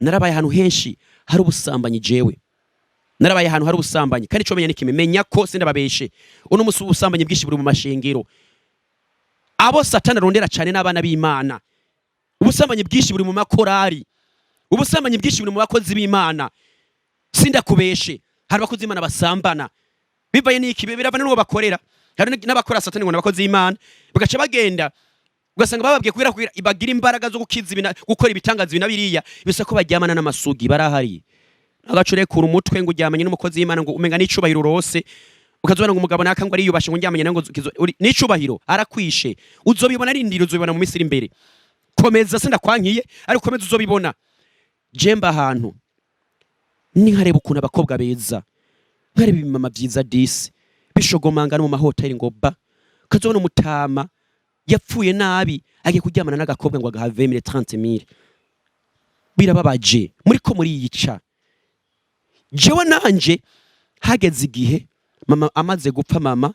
narabaye ahantu henshi hari ubusambanyi jewe narabaye ahantu hari ubusambanyi kandi cyo menya nikimenya ko sindababeshe uno musi ubusambanyi bwinshi buri mu mashengero abo satani arondera cyane n'abana b'Imana ubusambanyi bwinshi buri mu makorari ubusambanyi bwinshi buri mu bakozi b'Imana sindakubeshe hari abakozi b'Imana basambana bivaye n'iki birava n'uwo bakorera hari n'abakora satani ngo n'abakozi b'Imana bagaca bagenda ugasanga bababwiye kubera bagira imbaraga zo gukiza gukora ibitangaza binabiriya bisa ko bajyamana n'amasugi barahari agacurekura umutwe ngo ujyamanye n'umukozi w'Imana ngo umenga n'icubahiro rose ukazobona ngo umugabo naka ngo ariyubashe ngo njyamanye ngo n'icubahiro arakwishe uzobibona rindira uzobibona mu misiri imbere komeza senda kwankiye ariko komeza uzobibona jemba ahantu ni nkareba ukuntu abakobwa beza nkareba ibimama byiza disi bishogomanga no mu mahoteli ngo ba ukazobona umutama yapfuye nabi agiye kuryamana n'agakobwa ngo agahave 30,000 birababaje muri ko muri yica jewe nanje hageze igihe mama amaze gupfa mama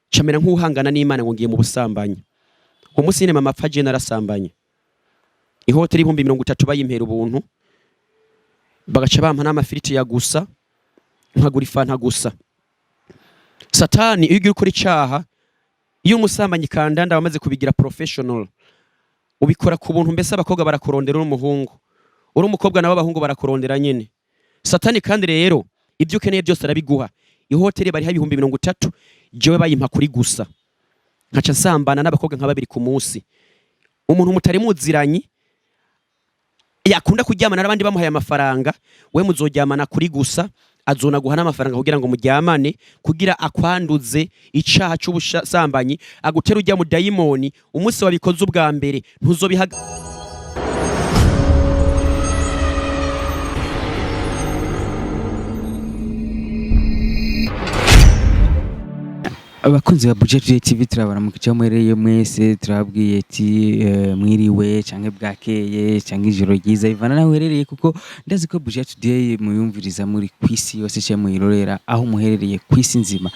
camera nk'uhangana n'Imana ngo ngiye mu busambanyi umunsi nyine mama apfaje narasambanye ihoteli 30 bayimpera ubuntu bagaca bampa n'amafiriti ya gusa nkagura ifanta gusa satani iyo ugiye ukora icaha iyo umusambanyi kandanda bamaze kubigira professional ubikora ku buntu mbese abakobwa barakurondera n'umuhungu uri umukobwa nabo abahungu barakurondera nyene satani kandi rero ibyo ukeneye byose arabiguha ihoteli bari ha 30,000 jewe bayimpa kuri gusa nkaca nsambana n'abakobwa nka babiri ku munsi umuntu mutari muziranyi yakunda kuryamana n'abandi bamuhaye amafaranga we muzoryamana kuri gusa azona guhana amafaranga kugira ngo muryamane kugira akwanduze icaha cy'ubusambanyi agutera ujya mu dayimoni umunsi wabikoze ubwa mbere ntuzobihaga abakunzi ba BUJA TODAY TV turabaramukiye mwereye mwese turabwiye ati mwiriwe canke bwakeye canke ijoro ryiza ivana nawe herereye kuko ndazi ko BUJA TODAY muyumviriza muri kwisi yose cyo muyirorera aho muherereye kwisi nzima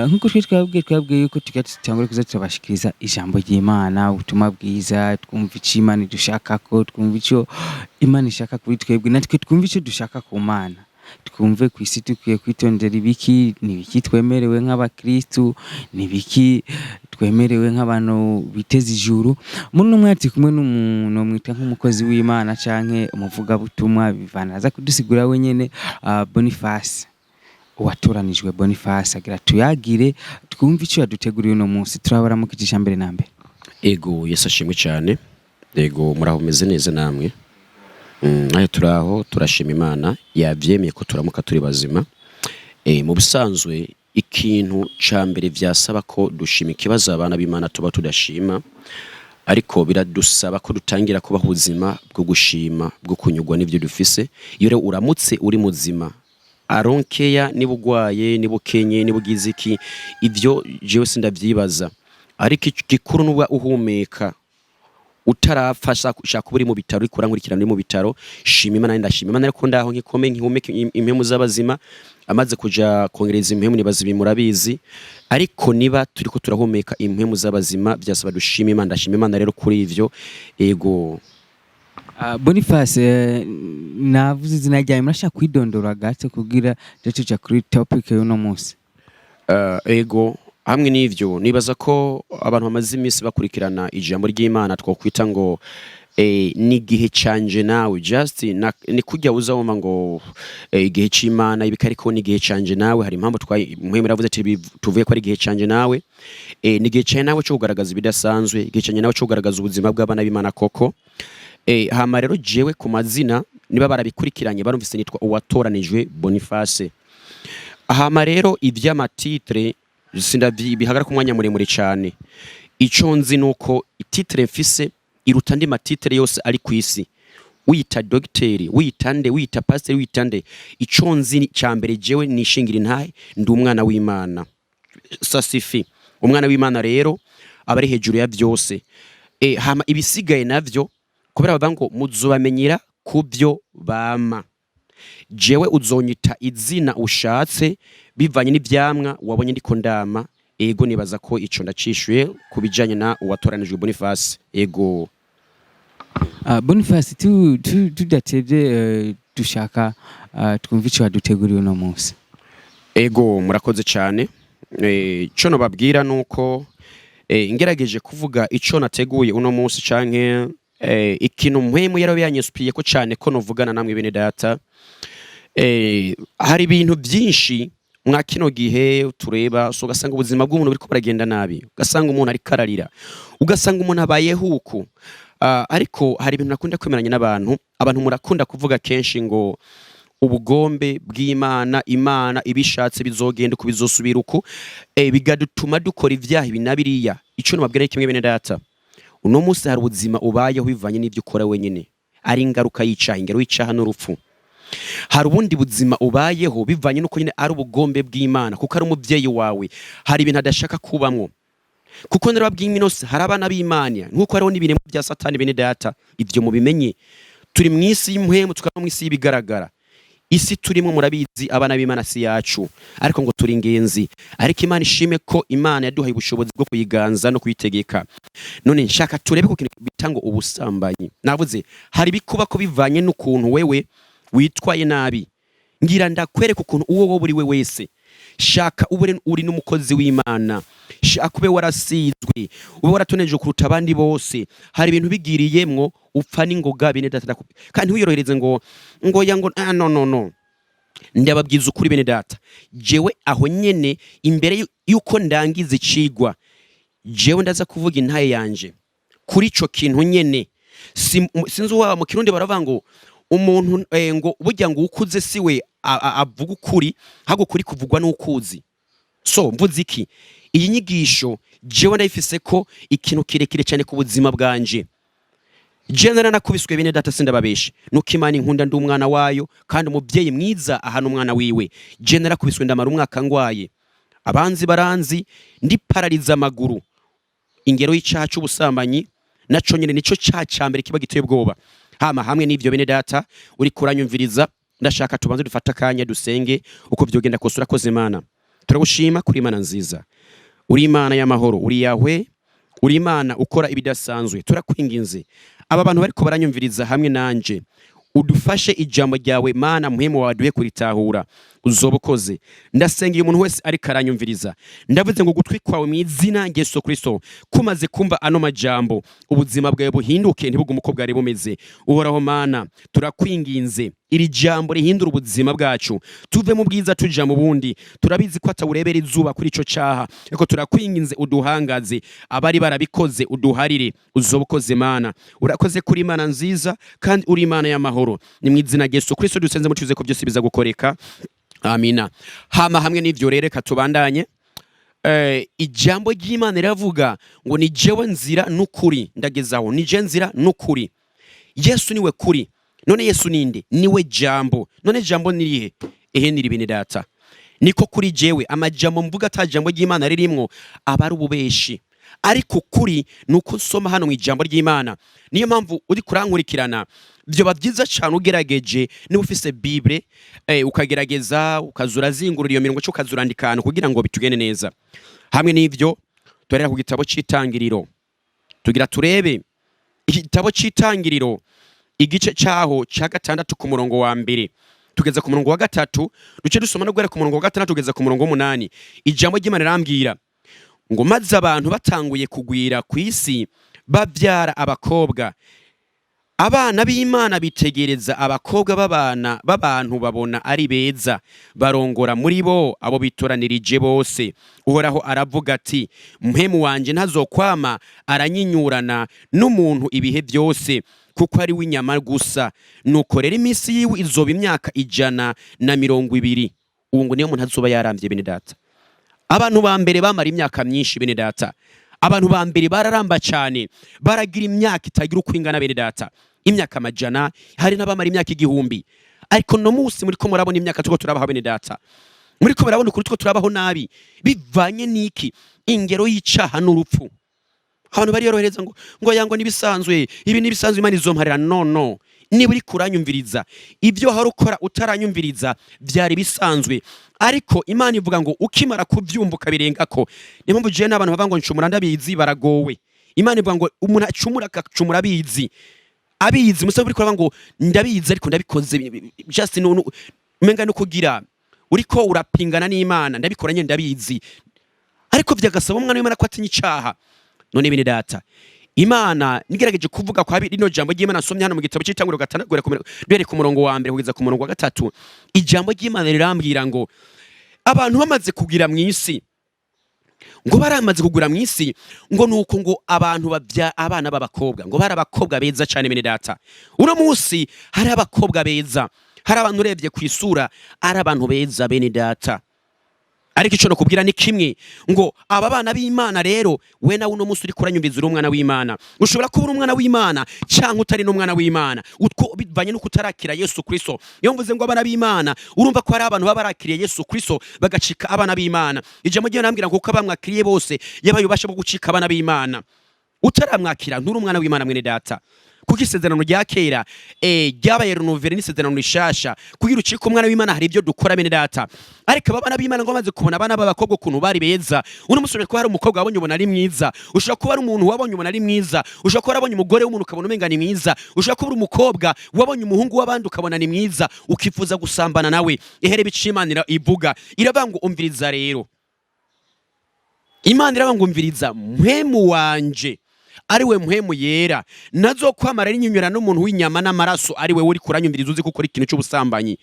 nkuko twabwiye yuko tukatangura kuza turabashikiriza ijambo ry'Imana ubutumwa bwiza twumva icimana dushaka ko twumva ico Imana ishaka kuri twebwe natwe twumva ico dushaka ku Mana twumve kwisi tukwiye kwitondera ibiki nibiki twemerewe nk'abakristu nibiki twemerewe nk'abantu biteze ijuru muri umwati kumwe n'umuntu mwita nk'umukozi w'Imana canke umuvuga butumwa bivana aza kudusigura wenyene Boniface Uwatoranijwe Boniface agira tuyagire twumve ico yaduteguriye uno munsi turabaramukije mbere na mbere ego yesashimwe cyane ego murahumeze neza namwe ayo turaho turashima Imana yavyemeye ko turamuka turi bazima mu busanzwe ikintu ca mbere vyasaba ko dushima ikibazo abana b'Imana tuba tudashima ariko biradusaba ko dutangira kubaho ubuzima bwo gushima bwo kunyugwa n'ivyo dufise iyo rero uramutse uri muzima aronkeya nibugwaye nibukenye nibugiziki ivyo jewe sindavyibaza ariko igikuru nuba uhumeka utarafasha kushaka buri mu bitaro ikurangurikirana mu bitaro shima Imana ndashima Imana ariko ndaho nkikome nkihumeke impemu z'abazima amaze kuja kongereza impemu nibazibi murabizi ariko niba turiko turahumeka impemu z'abazima byasaba dushima Imana ndashima Imana rero kuri ivyo ego Boniface navuze izina ryawe murashaka kwidondora gato kugira cyo kuri topic y'uno munsi ego hamwe n'ivyo nibaza ko abantu bamaze iminsi bakurikirana ijambo ry'Imana twokwita ngo ni igihe canje nawe just ni kujya uzawumva ngo igihe c'Imana ibikariko ni igihe canje nawe hari impamvu muhemwe ravuze ati tuvuye ko ari igihe canje nawe ni igihe canje nawe cyo kugaragaza ibidasanzwe igihe canje nawe cyo kugaragaza ubuzima bw'abana b'Imana koko hama rero jewe ku mazina niba barabikurikiranye barumvise nitwa Uwatoranijwe Boniface hama rero ivy'amatitre bihagara ku mwanya muremure cyane ico nzi nuko ititre mfise iruta ndi matitre yose ari kwisi wita docteur witande wita pastor witande ico nzi cyambere jewe nishingira intahe ndi umwana w'Imana sasifi umwana w'Imana rero abari hejuru ya byose hama ibisigaye navyo kubera bavuga ngo muzobamenyira kubyo bama jewe uzonyita izina ushatse bivanye n'ivyamwa wabonye ndiko ndama ego nibaza ko ico ndacishuye kubijanye na Uwatoranijwe Boniface ego Boniface tudatevye dushaka twumva ico waduteguriye uno munsi. Ego murakoze cyane. Ico no babwira nuko ingerageje kuvuga ico nateguye uno munsi canke ikintu mpwemu yaro yanyespiye ko cyane ko novugana namwe bene data. Hari ibintu byinshi mwa kino gihe tureba, so ugasanga ubuzima bw'umuntu buriko baragenda nabi, ugasanga umuntu ari kararira, ugasanga umuntu abaye huku. Ariko hari ibintu nakunda kwemeranya n'abantu, abantu murakunda kuvuga kenshi ngo ubugombe bw'Imana, Imana ibishatse bizogenda uko bizosubira uko, bigadutuma dukora ivyaha binabiriya. Ico nababwira kimwe bene data, uno munsi hari ubuzima ubayeho bivanye n'ivyo ukora wenyene, ari ingaruka y'icaha, ingero y'icaha n'urupfu. Hari ubundi buzima ubayeho bivanye nuko nyine ari ubugombe bw'Imana, kuko ari umuvyeyi wawe, hari ibintu adashaka kubamwo. Kuko narababwiye iminsi hari abana b'Imana, nkuko hariho n'ibintu bya Satani bene data. Ivyo mubimenye, turi mw'isi y'impuhemu, tukaba mw'isi y'ibigaragara. Isi turimo murabizi, abana b'Imana si yacu, ariko ngo turi ingenzi. Ariko Imana ishime ko Imana yaduhaye ubushobozi bwo kuyiganza no kuyitegeka. None nshaka turebe ko kintu bitango ubusambanyi. Navuze hari bikuba ko bivanye n'ukuntu wewe witwaye nabi. Ngira ndakwereka ukuntu uwo buri we wese shaka ubure uri n'umukozi w'Imana, shaka ube warasizwe, ube waratuneje kuruta abandi bose. Hari ibintu bigiriyemwo upfa n'ingoga bene data, kandi uyorohereze ngo no. Ndababwiza ukuri bene data, jewe aho nyene imbere yuko ndangiza icigwa, jewe ndaza kuvuga intaye yanje kuri ico kintu nyene. Sinzi wa mu Kirundi baravuga ngo umuntu ngo burya ngo ukuze siwe avuga ukuri, hago kuri kuvugwa n'ukuzi. So mvuze iki? Iyi nyigisho jewe ndayifise ko ikintu kirekire cyane ku buzima bwanje. Jenera nakubiswe bene data sindababeshe, nuko Imana inkunda ndi umwana wayo, kandi umuvyeyi mwiza ahana umwana wiwe. Jenera kubiswe ndamara umwaka ngwaye, abanzi baranzi, ndi paraliza amaguru. Ingero y'icaha c'ubusambanyi naco nyene nico cambere kiba giteye ubwoba. Hama hamwe n'ivyo bene data uri kuranyumviriza, ndashaka tubanze dufata akanya dusenge uko vyogenda kose. Urakoze Imana, turagushima kuri Imana nziza, uri Imana y'amahoro, uri Yahwe, uri Imana ukora ibidasanzwe. Turakwinginze aba bantu bariko baranyumviriza hamwe nanje, udufashe ijambo ryawe Mana muhemu waduhe kuritahura, uzobokoze. Ndasengeye umuntu wese ari karanyumviriza, ndavuze ngo gutwi kwawe mu izina Yesu Kristo kumaze kumva ano majambo, ubuzima bwawe buhinduke ntibugume uko bwari bumeze. Uhoraho Mana, turakwinginze iri jambo rihindura ubuzima bwacu, tuve mu bwiza tuja mu bundi. Turabizi ko atawurebera izuba kuri ico caha, ariko turakwinginze uduhangaze, abari barabikoze uduharire, uzobokoze Mana. Urakoze kuri Imana nziza, kandi uri Imana y'amahoro. Ni mu izina Yesu Kristo dusenze mutuze ko byose biza gukoreka. Amina. Hama hamwe n'ivyo rero katubandanye. Ijambo ry'Imana riravuga ngo ni jewe nzira n'ukuri. Ndagezaho ni je nzira n'ukuri. Yesu niwe kuri. None Yesu ninde? Niwe jambo. None jambo nirihe? Niri bene data, niko kuri jewe amajambo mvuga ata jambo ry'Imana ririmwo aba ari ububeshi. Ariko kuri nuko nsoma hano mu ijambo ry'Imana. Niyo mpamvu uri kurankurikirana, byo bavyiza cyane ugerageje niba ufise Bible ukagerageza ukazura zingurura iyo mirongo cyo ukazurandikana kugira ngo bitugene neza. Hamwe n'ivyo turera ku gitabo c'itangiriro, tugira turebe igitabo c'itangiriro igice caho ca 6 ku murongo wa mbere tugeza ku murongo wa 3, duce dusoma no guhera ku murongo wa 6 tugeza ku murongo wa 8. Ijambo ry'Imana rirambwira ngo maze abantu batanguye kugwira ku isi bavyara abakobwa, abana b'Imana bitegereza abakobwa b'abantu babona ari beza, barongora muri bo abo bitoranirije bose. Uhoraho aravuga ati, mpemu wanje ntazokwama aranyinyurana n'umuntu ibihe byose, kuko ari w'inyama gusa. Nuko rero iminsi yiwe izoba imyaka 120. Ubu ngo niyo muntu azoba yarambye bene data. Abantu ba mbere bamara imyaka myinshi bene data, abantu ba mbere bararamba cyane, baragira imyaka itagira uko ingana bene data, imyaka 100, hari n'abamara imyaka 1000. Ariko no munsi muri ko murabona imyaka tuko turabaho bene data, muri ko barabona ukuri tuko turabaho nabi, bivanye niki? Ingero y'icaha n'urupfu. Abantu bari yorohereza ngo yango nibisanzwe, ibi nibisanzwe Imana izomparira. No, niba uri kuranyumviriza, ibyo hari ukora utaranyumviriza byari bisanzwe, ariko Imana ivuga ngo ukimara kuvyumbuka birengako. Niyo mpamvu je n'abantu bava ngo ncumura ndabizi baragowe. Imana ivuga ngo umuntu acumura akacumura bizi. abizi musabe uri kuraba ngo ndabizi ariko ndabikoze just no menga no kugira uriko urapingana n'Imana ndabikora nyine ndabizi ariko vyagasaba umwana w'Imana ko atinya icaha. None bene data Imana nigerageje kuvuga kwa rino jambo ry'Imana nsomye hano mu gitabo cy'itanguriro gatandatu dore ku murongo wa mbere kugeza ku murongo wa gatatu. Ijambo ry'Imana rirambwira ngo abantu bamaze kugira mw'isi ngo baramaze kugura mw'isi ngo nuko ngo abantu babya abana b'abakobwa ngo bari abakobwa beza cyane bene data. Uno munsi hari abakobwa beza, hari abantu urebye ku isura ari abantu beza bene data. Ariko ico no kubwira ni kimwe ngo aba bana b'Imana rero we nawe uno munsi uri kuranyumviza uri umwana w'Imana ushobora kuba uri umwana w'Imana cyangwa utari n'umwana w'Imana utwo bivanye nuko utarakira Yesu Kristo. Iyo mvuze ngo abana b'Imana urumva ko hari abantu babarakiriye Yesu Kristo bagacika abana b'Imana. Ijambo ryo nambwira ngo kuko abamwakiriye bose yabaye ubasha bwo gucika abana b'Imana. Utaramwakira nturi umwana w'Imana mwene data. Kuko isezerano rya kera ryabaye renouvelé n'isezerano rishasha kugira ucike umwana w'Imana hari ibyo dukora bene data. Ariko abana b'Imana ngo bamaze kubona abana b'abakobwa ukuntu bari beza uno musore ko hari umukobwa wabonye ubona ari mwiza ushobora kuba ari umuntu wabonye ubona ari mwiza ushobora kuba arabonye umugore w'umuntu ukabona umenga ni mwiza ushobora kuba umukobwa wabonye umuhungu w'abandi ukabona ni mwiza ukifuza gusambana nawe. Ihere bicimanira ivuga irabanga umviriza rero Imana irabanga umviriza mpemu wanje ariwe muhemu yera nazo kwamara n'inyunyura n'umuntu w'inyama n'amaraso ariwe uri kuranyumviriza uzi gukora ikintu cy'ubusambanyi.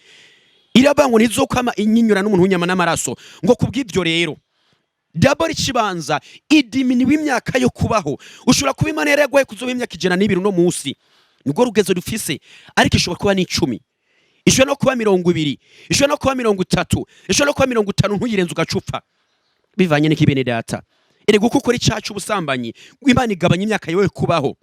Irabango nizo kwama inyinyura n'umuntu w'inyama n'amaraso ngo kubw'ivyo rero dabori kibanza idimini w'imyaka yo kubaho ushobora kuba Imana yaraguye kuzoba imyaka 102 no munsi nibwo rugezo dufise. Ariko ishobora kuba ni 10 ishobora no kuba 20 ishobora no kuba 30 ishobora no kuba 50 ntuyirenza ugacupfa bivanye n'ikibene data. Ere gukukora icyacu ubusambanyi Imana igabanya imyaka yoye kubaho.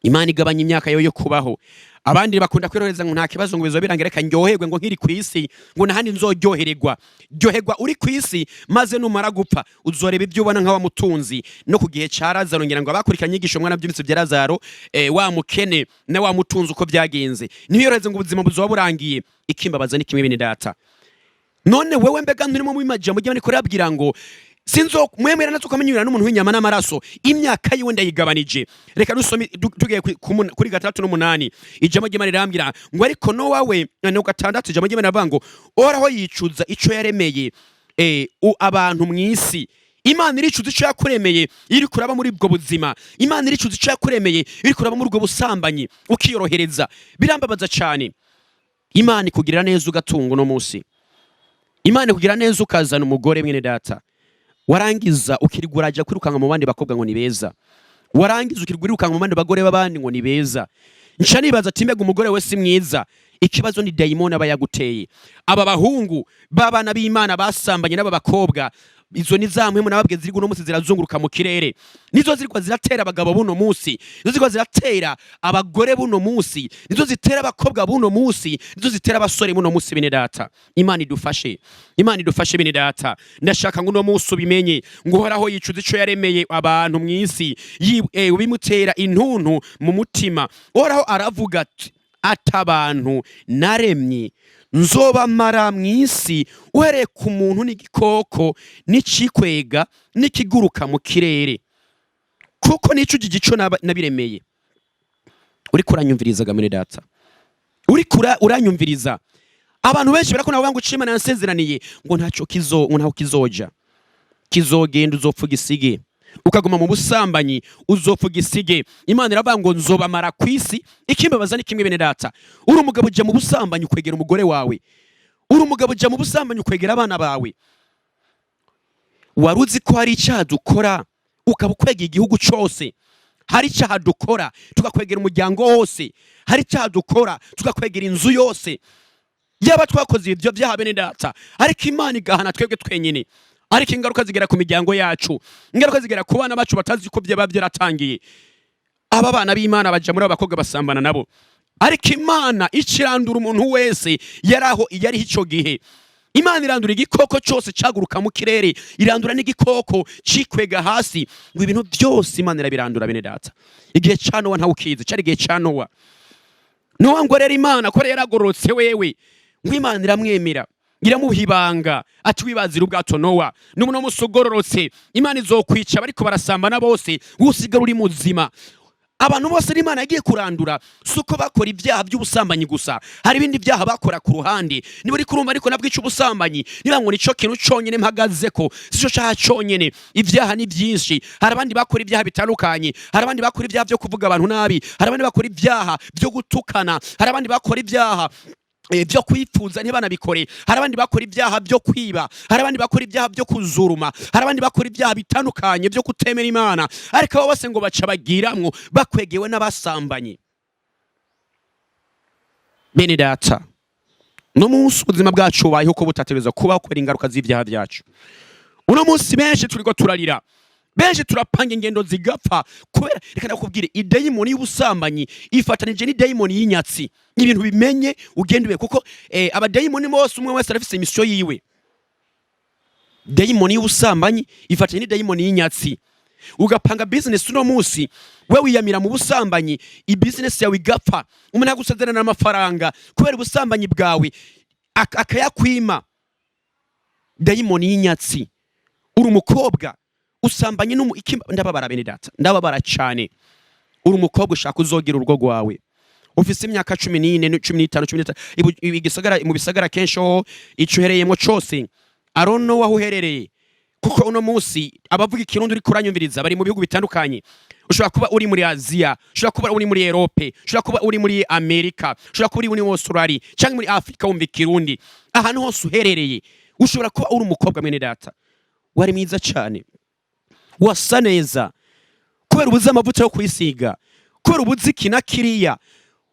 Imana igabanya imyaka yoye kubaho. Abandi bakunda kwirohereza ngo nta kibazo ngo bizobirangira reka ndyoherwe ngo nkiri kwisi ngo nahandi nzoryohererwa. Ryoherwa uri kwisi maze numara gupfa uzoreba ibyo ubona nka wa mutunzi no ku gihe ca Lazaro ngira ngo abakurikiranye inyigisho mwana by'ibitse bya Lazaro wa mukene na wa mutunzi uko byagenze niyoreze ngo ubuzima buzoba burangiye. Ikimbabaza ni kimwe bene data. None wewe mbega nturimo mu imajambo ry'Imana ko rabwira ngo sinzo mwemera natso kamenyura n'umuntu w'inyama n'amaraso imyaka yiwe ndayigabanije. Reka dusome tugiye kuri 6:8 ijambo ry'Imana rirambira ngo ariko no wawe no 6 ijambo ry'Imana ravango oraho yicuza ico yaremeye abantu mw'isi. Imana iricuza ico yakuremeye iri kuraba muri bwo buzima. Imana iricuza ico yakuremeye iri kuraba muri bwo busambanyi ukiyorohereza. Birambabaza cyane. Imana ikugirira neza ugatunga no munsi. Imana ikugirira neza ukazana umugore mwene data. Warangiza ukiriguraje kwirukanga mu bandi bakobwa ngo ni beza. Warangiza ukirigurukanga mu bandi bagore b'abandi ngo ni beza. Nca nibaza ati mbega umugore we si mwiza. Ikibazo ni daimon aba yaguteye. Aba bahungu babana b'Imana basambanye n'aba bakobwa izo ni zamwe mu nababwe ziri guno munsi zirazunguruka mu kirere. Nizo zirikwa ziratera abagabo buno munsi. Nizo zirikwa ziratera abagore buno munsi. Nizo zitera abakobwa buno munsi. Nizo zitera abasore buno munsi bene data. Imana idufashe. Imana idufashe bene data. Ndashaka ngo no munsi ubimenye ngo horaho yicuza ico yaremeye abantu mw'isi. Ubimutera intuntu mu mutima. Horaho aravuga atabantu naremye nzobamara mw'isi uhereye ku muntu n'igikoko n'icikwega n'ikiguruka mu kirere kuko nico gigico nabiremeye. Uri kuranyumviriza gamene data. Uri uranyumviriza. Abantu benshi barako nabo bangu cimana yansezeraniye ngo ntaco kizoja kizogenda uzopfuga isige ukaguma mu busambanyi uzopfuga isige. Imana iravuga ngo nzobamara kwisi. Ikimbabaza ni kimwe bene data. Uri umugabo uje mu busambanyi kwegera umugore wawe. Uri umugabo uje mu busambanyi kwegera abana bawe. Waruzi ko hari icyaha dukora ukabukwegera igihugu cyose. Hari icyaha dukora tugakwegera umuryango wose. Hari icyaha dukora tugakwegera inzu yose. Yaba twakoze ibyo byaha bene data. Ariko Imana igahana twebwe twenyine. Ariko ingaruka zigera ku miryango yacu. Ingaruka zigera ku bana bacu batazi ko byaba byaratangiye. Aba bana b'Imana baje muri abakobwa basambana nabo. Ariko Imana ikirandura umuntu wese yaraho yari ico gihe. Imana irandura igikoko cyose caguruka mu kirere. Irandura n'igikoko cikwega hasi. Ngo ibintu byose Imana irabirandura bene data. Igihe ca Nowa ntawukize cari igihe ca Nowa. Nowa ngo rero Imana ko yaragorotse wewe. Ngo Imana iramwemera. Iramuhibanga ati wibazira ubwato Nowa n'umuno musogororotse Imana izokwica bariko barasambana bose usigara uri muzima. abantu bose n'Imana yagiye kurandura suko bakora ibyaha by'ubusambanyi gusa, hari ibindi byaha bakora ku ruhande. Niba uri kurumva ariko nabwica ubusambanyi, niba ngo nico kintu cyonyine mpagazeko, sico cyaha cyonyine. Ibyaha ni byinshi, hari abandi bakora ibyaha bitandukanye, hari abandi bakora ibyaha byo kuvuga abantu nabi, hari abandi bakora ibyaha byo gutukana, hari abandi bakora ibyaha byo kwifuza ntibanabikore, hari abandi bakora ibyaha byo kwiba, hari abandi bakora ibyaha byo kuzuruma, hari abandi bakora ibyaha bitandukanye byo kutemera Imana, ariko abo bose ngo baca bagiramwo bakwegewe n'abasambanyi. Bene data, no munsi ubuzima bwacu bayeho ko butategerezwa kubaho kubera ingaruka z'ibyaha byacu. Uno munsi benshi turiko turarira, benshi turapanga ingendo zigapfa kubera, reka nakubwire, idayimoni y'ubusambanyi ifatanije n'idayimoni y'inyatsi. Ibintu bimenye ugenduwe, kuko abadayimoni bose umwe wese arafise imisyo yiwe. Dayimoni y'ubusambanyi ifatanije n'idayimoni y'inyatsi. Ugapanga business uno munsi, we wiyamira mu busambanyi, business yawe igapfa, umuntu agusezerana n'amafaranga kubera ubusambanyi bwawe akayakwima. Dayimoni y'inyatsi. Uri umukobwa usambanye ndababara bene data, ndababara cyane. Uri umukobwa ushaka uzogira urugo rwawe, ufise imyaka 14 15 16, mu bisagara kenshi ho ico uhereyemo cyose, I don't know aho uherereye, kuko uno munsi abavuga ikirundi uri kuranyumviriza bari mu bihugu bitandukanye. Ushobora kuba uri muri Aziya, ushobora kuba uri muri Europe, ushobora kuba uri muri Amerika, ushobora kuba uri muri Australia cyangwa muri Afrika wumva ikirundi. Ahantu hose uherereye ushobora kuba uri umukobwa mwene data, wari mwiza cyane, wasa neza, kubera ubuze amavuta yo kwisiga, kubera ubuze ikina kiriya,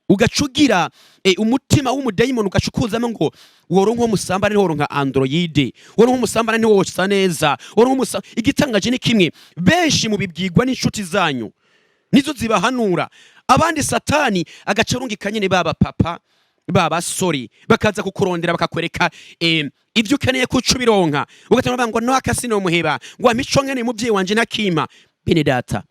ugacugira umutima w'umudayimoni ugacukuzamo ngo woronka umusambana ni woronka android, woronka umusambana ni wosa neza, woronka igitangaje ni kimwe. Benshi mu bibwirwa n'inshuti zanyu nizo zibahanura, abandi satani agacarunga nyene baba papa baba sori bakaza kukurondera bakakwereka ibyo ukeneye kucubironka, ugatanga ngo no akasino muheba ngo amico ngene muvye wanje nakima. Bene data,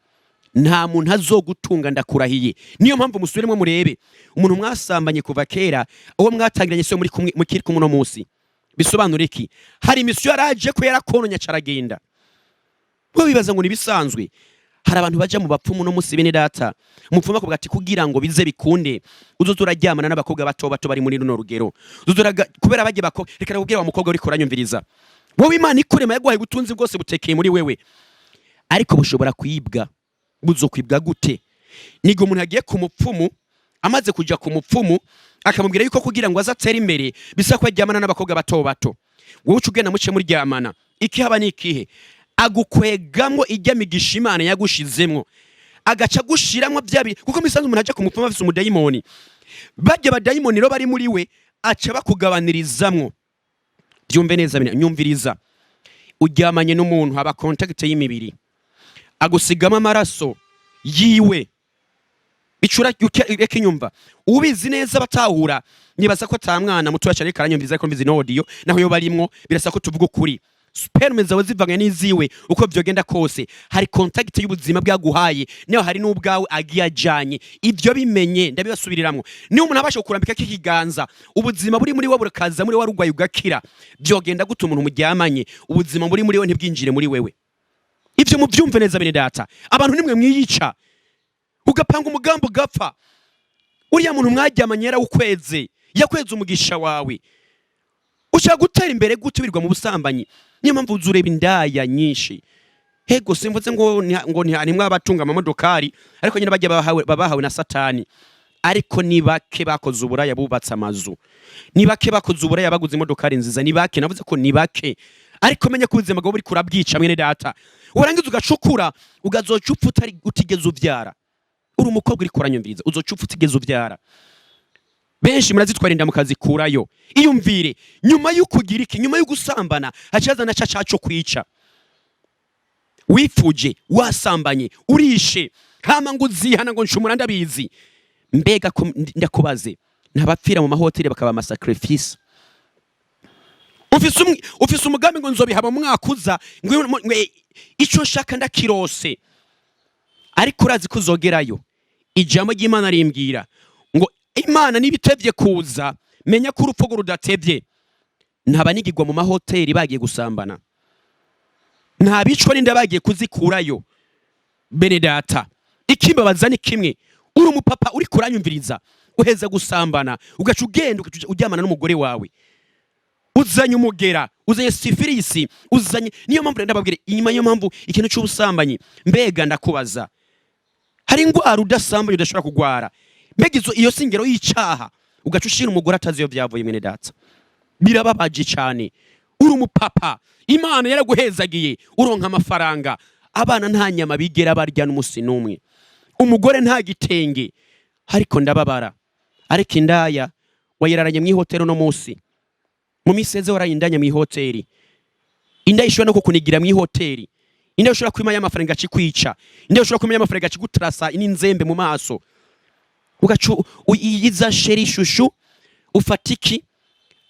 nta muntu azogutunga ndakurahiye. Niyo mpamvu musubiremo murebe umuntu mwasambanye kuva kera, uwo mwatangiranye se muri mukiri kumuno munsi, bisobanura iki? Hari imisyo yaraje ko yarakononya caragenda. Bo bibaza ngo nibisanzwe. Hari abantu baja mu bapfumu no munsi bene data, umupfumu akubwira ati kugira ngo bize bikunde uzoturajyamana n'abakobwa bato bato bari muri runo rugero, kubera bagiye bakobwa. Reka nakubwira wa mukobwa uri kuranyumviriza, wowe Imana ikurema yaguhaye ubutunzi bwose butekeye muri wewe, ariko bushobora kwibwa. Buzokwibwa gute? Nigo umuntu agiye ku mupfumu, amaze kuja ku mupfumu akamubwira yuko kugira ngo azatera imbere bisa ko ajyamana n'abakobwa bato bato, wowe ucugenda muce muri ryamana, iki haba ni ikihe? Agukwegamwo ijya migisha Imana yagushizemwo, agaca gushiramwo byabi, kuko misanzu umuntu aje ku mupfumu afise umudayimoni, bajye badayimoni ro bari muri we aca bakugabanirizamwo. Byumve neza bine, nyumviriza, ujyamanye n'umuntu haba contact y'imibiri, agusigama amaraso yiwe, bicura reka inyumva, ubizi neza batahura. Nibaza ko tamwana muto cyane karanyumviriza ko mbizi no audio naho yo barimwo, birasa ko tuvuga ukuri. Sperme zawe zivanga n'iziwe uko byogenda kose, hari contact y'ubuzima bwaguhaye, niyo hari n'ubwawe agiyajanye. Ibyo bimenye ndabibasubiriramwo. Niyo umuntu abasha kurambika kikiganza, ubuzima buri muri we burakaza muri warugwaye ugakira, byogenda gutuma umuntu mujyamanye ubuzima buri muri we ntibwinjire muri wewe. Ibyo mubyumve neza bene data, abantu nimwe mwiyica ugapanga umugambo gapfa. Uriya muntu mwajyamanye yarawukweze, yakweze umugisha wawe, ushaka gutera imbere gutubirwa mu busambanyi. Niyo mpamvu uzureba indaya nyinshi. Hego simvuze ngo ntimwe abatunga amamodokari, ariko nyine bajya babahawe na satani. Ariko ni bake bakoze uburaya bubatse amazu, ni bake bakoze uburaya baguze imodokari nziza, ni bake. Navuze ko ni bake, ariko menye ko ubuzima bwawe buri kurabwica mwene data. Urangiza ugacukura ugazocupfa utigeze uvyara. Uri umukobwa uri kuranyumviriza, uzocupfa utigeze uvyara. Benshi murazitwara inda mukazikurayo. Iyumvire, nyuma y'ukugira iki, nyuma y'ugusambana hacaza na cacaco kwica. Wifuje, wasambanye, urishe, hama ngo uzihana ngo nshumura ndabizi. Mbega ko ndakubaze, ntabapfira mu mahoteli bakaba ama sacrifice. Ufise umugambi ngo nzobihaba mu mwaka uza, ico shaka ndakirose. Ariko urazi ko uzogerayo. Ijambo ry'Imana rimbwira ngo Imana nibitevye kuza, menya ko urupfu rudatevye. Ntabanigirwa mu mahoteli bagiye gusambana, ntabicwa n'inda bagiye kuzikurayo. Bene data, ikimbabaza ni kimwe, uri umupapa uri kuranyumviriza uheza gusambana ugaca ugenda uryamana n'umugore wawe, uzanye umugera, uzanye sifilisi, uzanye, niyo mpamvu ndababwira inyuma, niyo mpamvu ikintu cy'ubusambanyi, mbega ndakubaza, hari ingwara udasambanye udashobora kugwara, mbega iyo singero y'icaha ugaca ushira umugore atazi iyo byavuye mwene data, birababaje cyane. Uri umupapa, Imana yaraguhezagiye, uronka amafaranga, abana nta nyama bigera barya n'umusi n'umwe, umugore nta gitenge, ariko ndababara, ariko indaya wayiraranye mu hoteli no munsi, mu miseze warayindanya mu hoteli, indaya ishobora no kukunigira mu hoteli, indaya ushobora kwimaya amafaranga akikwica, indaya ushobora kwimaya amafaranga akigutrasa n'inzembe mu maso, ugacu uyiza sheri shushu ufatiki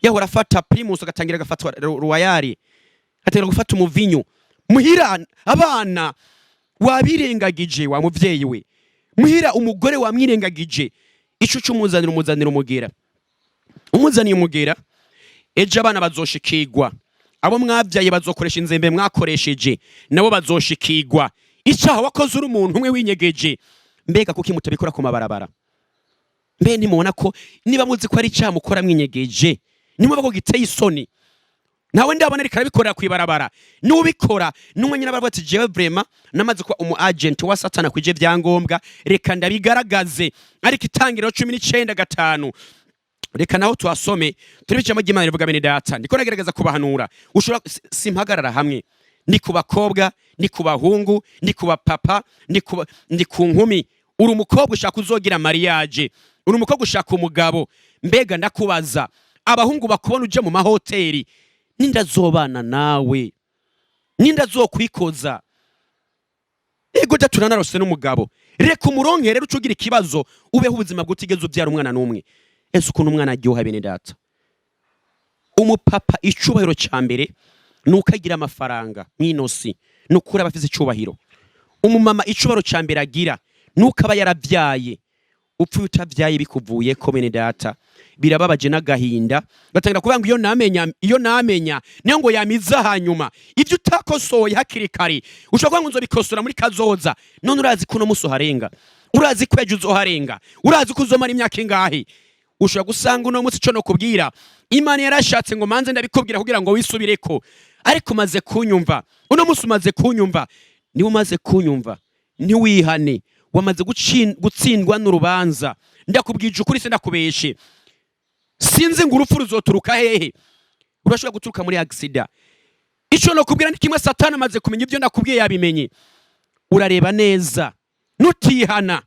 yahora afata primus agatangira agafata royal, atangira gufata umuvinyu muhira, abana wabirengagije wa muvyeyi we, muhira umugore wamwirengagije, ico cy'umuzanira umugera, umuzaniye umugera, ejo abana bazoshikirwa, abo mwavyaye bazokoresha inzembe mwakoresheje, nabo bazoshikirwa, icaha wakoze uri umuntu umwe winyegeje, mbega kuki mutabikora ku mabarabara? Mbe nimubona ko niba muzi ko ari icaha mukora mwinyegeje, nimubona ko giteye isoni, nawe ndabona ariko arabikorera kwibarabara, nubikora numwe nyina baravuga ati jewe vraiment namaze kuba umu agent wa Satana kwije vyangombwa, reka ndabigaragaze, ariko itangiriro 19:5 reka naho twasome turibicamo ry'Imana rivuga bene data, ndiko nagerageza kubahanura, ushobora simpagarara hamwe, ni kubakobwa, ni kubahungu, ni kubapapa, ni ku nkumi, uri umukobwa ushaka uzogira mariage, uri umukobwa ushaka umugabo, mbega ndakubaza, abahungu bakubona uje mu mahoteli, ninda zobana nawe, ninda zokwikoza, ego datunanarose n'umugabo, reka umuronkere ucugira ikibazo, ubeho ubuzima bwutigeze ubyara umwana n'umwe. Ese ukuntu umwana aryoha bene data, umupapa icubahiro ca mbere nukagira amafaranga mwinosi, nukura abafise icubahiro. Umumama icubahiro ca mbere agira nukaba yaravyaye, upfuye utavyaye bikuvuye ko bene data, birababaje n'agahinda, batangira kuvuga ngo iyo namenya niyo ngo yamiza hanyuma, ivyo utakosoye hakiri kare ushobora ngo nzobikosora muri kazoza, none urazi kuno muso harenga, urazi kweje uzoharenga, urazi kuzomara imyaka ingahe, ushobora gusanga uno munsi ico no kubwira Imana yarashatse ngo manze ndabikubwira kugira ngo wisubireko, ariko maze kunyumva, uno munsi umaze kunyumva, niwe umaze kunyumva, ntiwihane, wamaze gutsindwa n'urubanza, ndakubwije ukuri se ndakubeshe, sinzi ngo urupfu ruzoturuka hehe, urashobora guturuka muri accident, ico no kubwira ni kimwe, Satani amaze kumenya ivyo ndakubwiye yabimenye, urareba neza nutihana,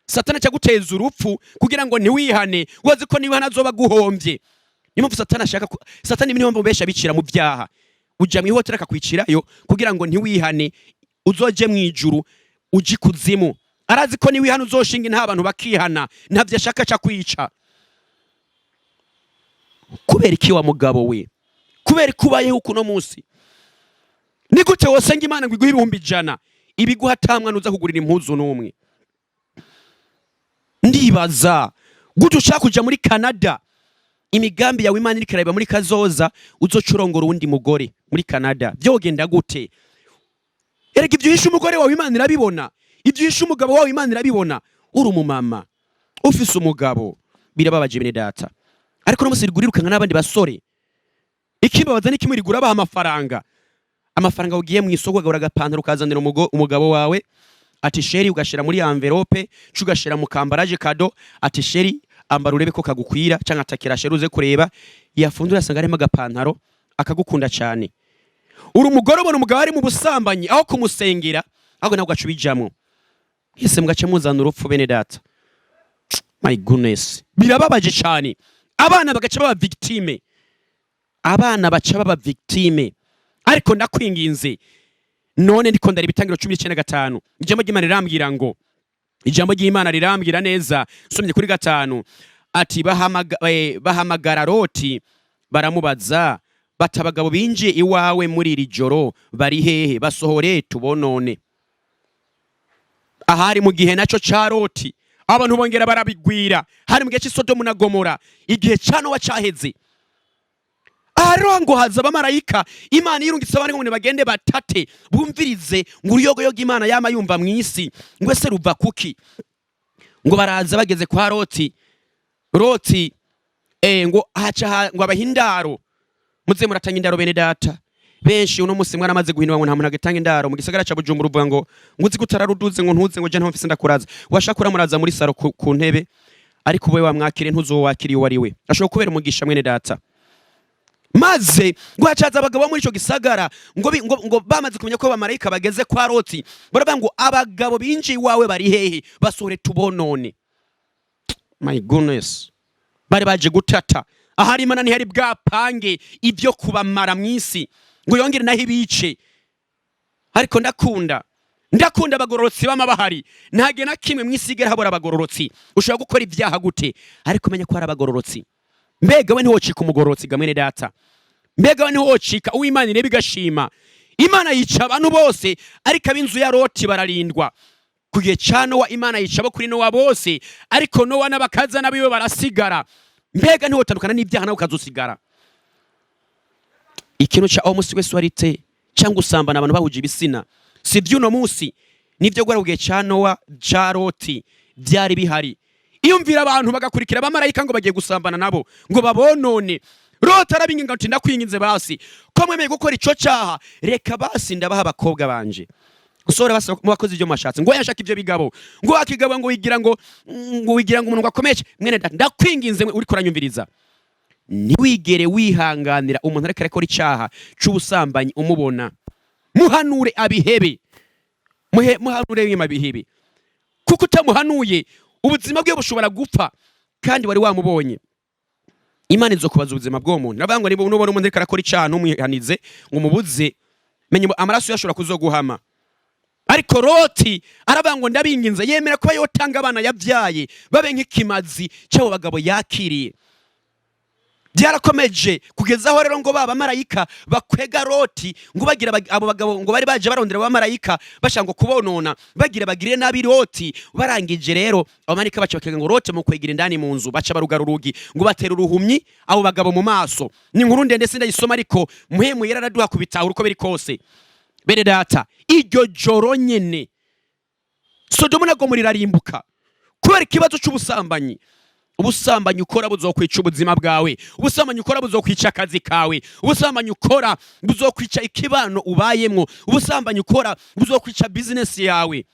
Satani cyaguteza urupfu kugira ngo ntiwihane, wazi ko niwihana azoba guhombye. Nimumvu Satani ashaka, Satani niyo mpamvu besha bicira mu byaha, uja mu ihotera akakwicirayo kugira ngo ntiwihane uzoje mu ijuru uji kuzimu, arazi ko niwihana uzoshinga nta bantu bakihana, ntavyo ashaka ca kwica. Kubera iki wa mugabo we, kubera kubayeho ukuno munsi, ni gute wosenga Imana ngo iguhe 100 ibiguha tamwa nuza kugurira impuzu n'umwe? Ndibaza gute ushaka kuja muri Canada, imigambi yawe Imana iriko iraba muri kazoza, uzocurongora uwundi mugore muri Canada, byogenda gute? Erega ivyo yishe umugore wawe Imana irabibona, ivyo yishe umugabo wawe Imana irabibona. Uri umumama ufise umugabo, birababaje bene data, ariko no musirigurirukanga n'abandi basore, ikimbabaza ni kimwe rigura baha amafaranga ugiye mu isoko ugura agapantaro ukazanira umugabo wawe, ati sheri ugashira muri envelope, cugashira mu kambaraje kado, ati sheri ambara urebe ko kagukwira, canka atakira sheri uze kureba, yafundura asanga arimo agapantaro akagukunda cyane. Uri umugore ubona umugabo ari mu busambanyi, aho kumusengera ahubwo nabwo acubijamo, yese mugace muzana urupfu bene data. My goodness, birababaje cyane, abana bagaca baba victime, abana baca baba victime. Ariko ndakwinginze, none ndiko ndari bitangiro 19:5, ijambo ry'Imana rirambwira ngo, ijambo ry'Imana rirambwira neza, somye kuri 5, ati bahamagara Loti baramubaza, bati abagabo binjiye iwawe muri iri joro bari hehe, basohore tubonone. Ahari mu gihe naco ca Loti, abantu bongera barabigwira, hari mu gihe cy'Isodomu na Gomora, igihe cano wacaheze, ngo haza abamarayika Imana irungitse abandi ngo bagende batate bumvirize ngo uruyogoyoga Imana yama yumva mw'isi ngo ese ruva kuki ngo baraza bageze kwa Loti ngo haca ngo abahindaro muze muratanga indaro bene data benshi uno musi mwana amaze guhindwa ngo nta muntu agatanga indaro mu gisagara ca Bujumbura uvuga ngo uzi gutararuduze ngo ntuze ngo je ntamfise ndakuraza washakura muraza muri saro ku ntebe ariko we wamwakire ntuzowakiriye wari we ashobora kubera umugisha mwene data maze ngo hacaza abagabo muri ico gisagara ngo bamaze kumenya ko abamarayika bageze kwa Loti baravuga ngo abagabo binjiye iwawe bari hehe basore tubonone. My goodness, bari baje gutata ahari Imana ntihari bwapange ibyo kubamara mw'isi ngo yongere naho ibice. Ariko ndakunda abagororotsi b'amabahari ntage na kimwe mw'isigera habora abagororotsi ushobora gukora ibyaha gute ariko menya ko ari abagororotsi. Mbega we ntiwocika umugororotsi gamwene data, mbega we ntiwocika uw'Imana ireba igashima. Imana yica abantu bose ariko ab'inzu ya Loti bararindwa. Kugiye ca Nowa Imana yica abo kuri Nowa bose ariko Nowa n'abakazana biwe barasigara. Mbega ntiwotandukana n'ibyaha nawe ukazosigara. Ikintu ca homosexuality cyangwa usambana abantu bahuje ibisina si by'uno munsi nivyo gwara kugiye ca Nowa ca Loti byari bihari. Iyumvira abantu bagakurikira abamarayika ngo bagiye gusambana nabo ngo babonone. Loti arabinginga ati ndakwinginze basi ko mwemeye gukora ico caha reka basi ndabaha abakobwa banje usore basa mu bakozi ibyo mashatse ngo yashaka ibyo bigabo ngo akigabo ngo wigira ngo umuntu gakomeje mwene ndakwinginze uri kuranyumviriza ntiwigere wihanganira umuntu areka akora icaha c'ubusambanyi umubona muhanure abihebe muhanure w'imabihebe kuko utamuhanuye ubuzima bwe bushobora gupfa kandi wari wamubonye. Imana izokubaza ubuzima bw'uwo muntu navuga ngo niba unubona umuntu areka akora icaha ntumwihanize ngo umubuze menye amaraso yashobora kuzoguhama. Ariko Loti aravuga ngo ndabinginze yemera kuba yotanga abana yabyaye babe nk'ikimazi cy'abo bagabo yakiriye. Byarakomeje kugezaho rero ngo baba marayika bakwega Loti ngo bagira abo bagabo ngo bari baje barondera abamarayika bashanga kubonona bagire nabi Loti. Barangije rero abamarayika bacakega ngo Loti mu kwegera indani mu nzu baca barugara urugi ngo batera uruhumyi abo bagabo mu maso. Ni inkuru ndende sindayisoma ariko muhemu yararaduha kubitahura uko biri kose. Bene data iryo joro nyene Sodomu na Gomora irarimbuka kubera ikibazo c'ubusambanyi. Ubusambanyi ukora buzokwica ubuzima bwawe, ubusambanyi ukora buzokwica akazi kawe, ubusambanyi ukora buzokwica ikibano ubayemwo, ubusambanyi ukora buzokwica business yawe.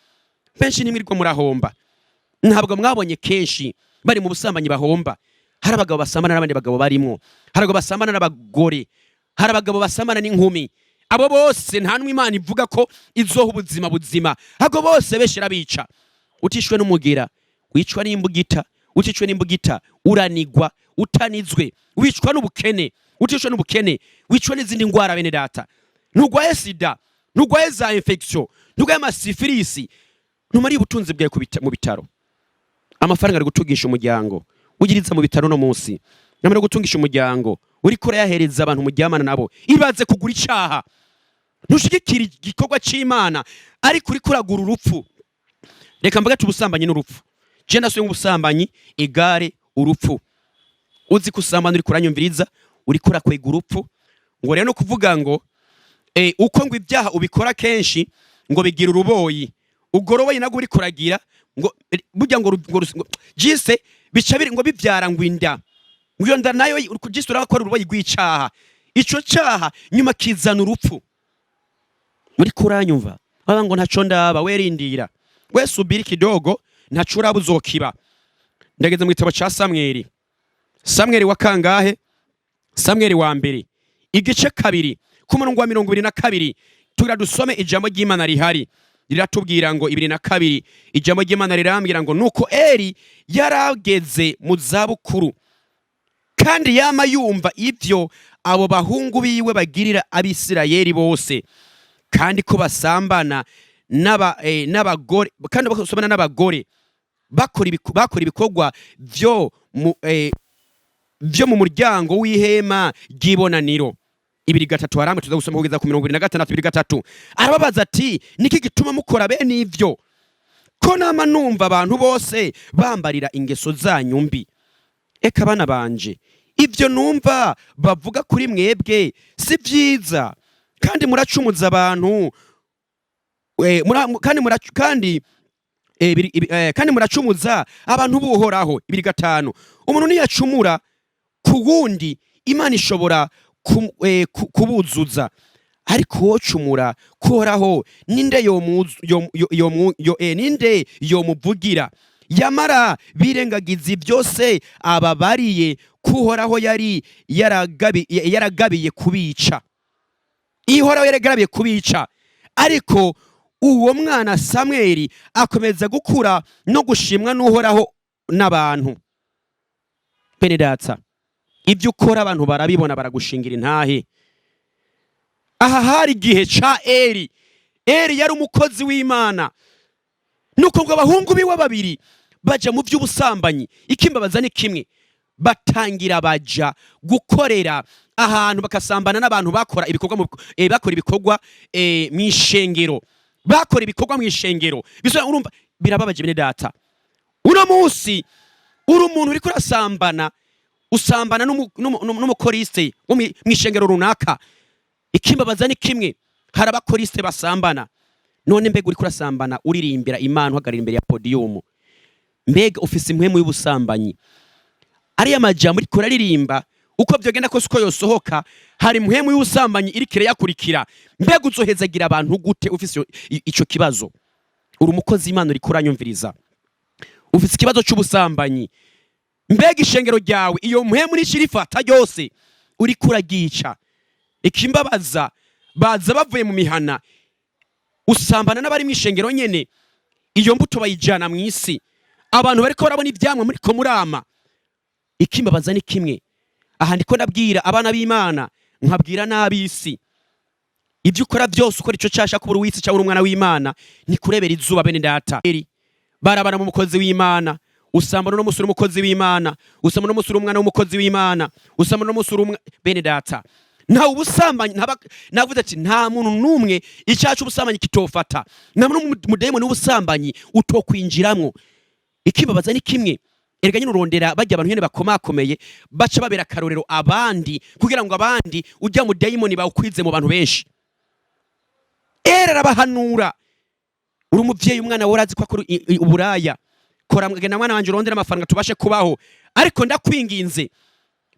Benshi nimwirirwa murahomba, ntabwo mwabonye kenshi bari mu busambanyi bahomba. Hari abagabo basambana n'abandi bagabo barimwo, hari abagabo basambana n'abagore, hari abagabo basambana n'inkumi. Abo bose nta n'Imana ivuga ko izoha ubuzima buzima, abo bose beshera bica. Utishwe n'umugira wicwa n'imbugita, utishwe n'imbugita uranigwa utanizwe, wicwa n'ubukene, utishwe n'ubukene wicwa n'izindi ngwara. Bene data ntugwaye sida, ntugwaye za infection, ntugwaye amasifilisi, ntumari ubutunzi bwawe mu bitaro. Amafaranga ari gutungisha umuryango ugiriza mu bitaro no munsi namara gutungisha umuryango uri kure yahereza abantu mujyamana nabo ibaze kugura icaha. Ntushigikira igikorwa c'Imana ariko uri kuragura urupfu. Reka mbaga tubusambanyi n'urupfu. Je ndasuye ubusambanyi igare urupfu. Uzi kusambana uri kuranyumviriza uri kwega urupfu. Ngo rero no kuvuga ngo uko ngo ibyaha ubikora kenshi ngo bigira uruboyi ugoroboye nago uri kuragira ngo burya ngo jise bica biri ngo bivyara ngo inda ngo nda nayo jise urakora uruboyi rw'icaha. Ico caha nyuma kizana urupfu. Muri kuranyumva baba ngo ntaco ndaba werindira wese ubiri kidogo ntaco urabuzokiba. Ndageze mu gitabo ca Samweli wa kangahe? Samweli wa mbere igice kabiri ku murongo wa 22 tugira dusome ijambo ry'Imana rihari riratubwira ngo 22 ijambo ry'Imana rirambwira ngo nuko Eli yarageze mu zabukuru kandi yama yumva ivyo abo bahungu biwe bagirira Abisirayeli bose kandi ko basambana n'abagore kandi basambana n'abagore bakora ibikorwa vyo mu muryango w'ihema ry'ibonaniro. 2:3 haramwe tuza gusoma kugeza ku 26 2:3 arababaza ati niki gituma mukora bene ivyo ko nama numva abantu bose bambarira ingeso zanyu mbi. Eka bana banje ivyo numva bavuga kuri mwebwe si vyiza, kandi muracumuza abantu kandi muracumuza abantu buhoraho. 2:5 umuntu niyacumura ku wundi Imana ishobora kubuzuza, ariko wocumura kuhoraho ninde ninde yomuvugira? Yamara birengagiza byose ababariye kuhoraho yari yaragabiye kubica. Ihoraho yaragabiye kubica, ariko uwo mwana Samweli akomeza gukura no gushimwa n'uhoraho n'abantu. Bene data, ibyo ukora abantu barabibona, baragushingira intahe. Aha hari igihe ca Eli yari umukozi w'Imana, nuko ngo abahungu biwe babiri baja mu by'ubusambanyi. Ikimbabaza ni kimwe, batangira baja gukorera ahantu bakasambana n'abantu bakora ibikorwa mw'ishengero, bakora ibikorwa mw'ishengero. Bisobanura, urumva birababaje bene data. Uno munsi uri umuntu uri kurasambana, usambana n'umukoriste wo mw'ishengero runaka. Ikimbabaza ni kimwe, hari abakoriste basambana. None mbega uri kurasambana uririmbira Imana, uhagarara imbere ya podium, mbega ufise impwemu y'ubusambanyi. Ariya majambo uri kuraririmba uko byogenda kose uko yosohoka, hari impwemu y'ubusambanyi iri kire yakurikira. Mbega uzohezagira abantu gute ufise ico kibazo? Uri umukozi Imana uri kuranyumviriza, ufise ikibazo cy'ubusambanyi. Mbega ishengero ryawe iyo mpwemu nishirifata ryose uri kuragica. Ikimbabaza, baza bavuye mu mihana, usambana n'abari mw'ishengero nyene, iyo mbuto bayijana mw'isi, abantu bariko barabona ivyamwa muri ko murama. Ikimbabaza ni kimwe, aha ndiko ndabwira abana b'Imana, nkabwira n'ab'isi. Ibyo ukora byose ukora ico cyasha kubura w'isi cyangwa umwana w'Imana, ni kurebera izuba bene data. Barabana mu mukozi w'Imana, usambana no musura umukozi w'Imana, usambana no musura umwana w'umukozi w'Imana, usambana no musura bene data. Nta ubusambanyi, navuze ati nta muntu numwe icyacu ubusambanyi kitofata, nta mudayimoni w'ubusambanyi utokwinjiramwo. Ikimbabaza ni kimwe, erega nyine urondera bajya abantu nyene bakomakomeye, baca babera karorero abandi, kugira ngo abandi ujya mu dayimoni bawukwize mu bantu benshi. Arabahanura, uri umuvyeyi, umwana worazi ko uburaya, kora mugenda mwana wanje urondera amafaranga tubashe kubaho, ariko ndakwinginze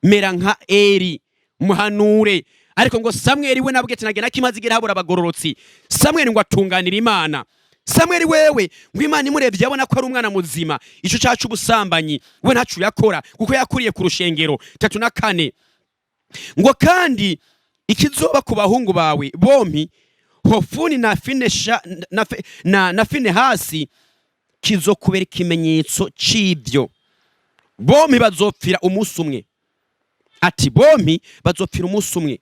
mera nka Eli, muhanure. Ariko ngo Samweli we nabwe tinagena kimaze igira habura abagororotsi. Samweli ngo atunganira Imana. Samweli wewe ngo Imana imurebye yabona ko ari umwana muzima, ico cyacu ubusambanyi we ntacu yakora, kuko yakuriye ku rushengero. 3:4 ngo kandi ikizoba ku bahungu bawe bompi, Hofuni na Finehasi, kizokubera ikimenyetso c'ivyo. Bompi bazopfira umunsi umwe. Ati bompi bazopfira umunsi umwe,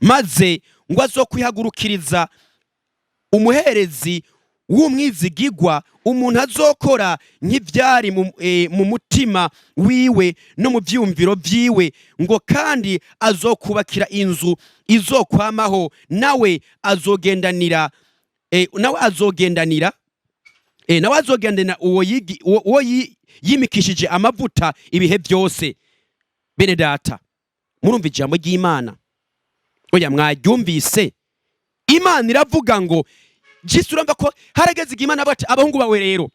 maze ngo azokwihagurukiriza umuherezi w'umwizigigwa, umuntu azokora nk'ivyari mu mutima wiwe no mu vyumviro vyiwe, ngo kandi azokubakira inzu izokwamaho, nawe azogendanira uwo yimikishije amavuta ibihe byose. Bene data, murumva ijambo ry'Imana? Oya, mwaryumvise? Imana iravuga ngo jisura ko harageze igimana bati abahungu bawe rero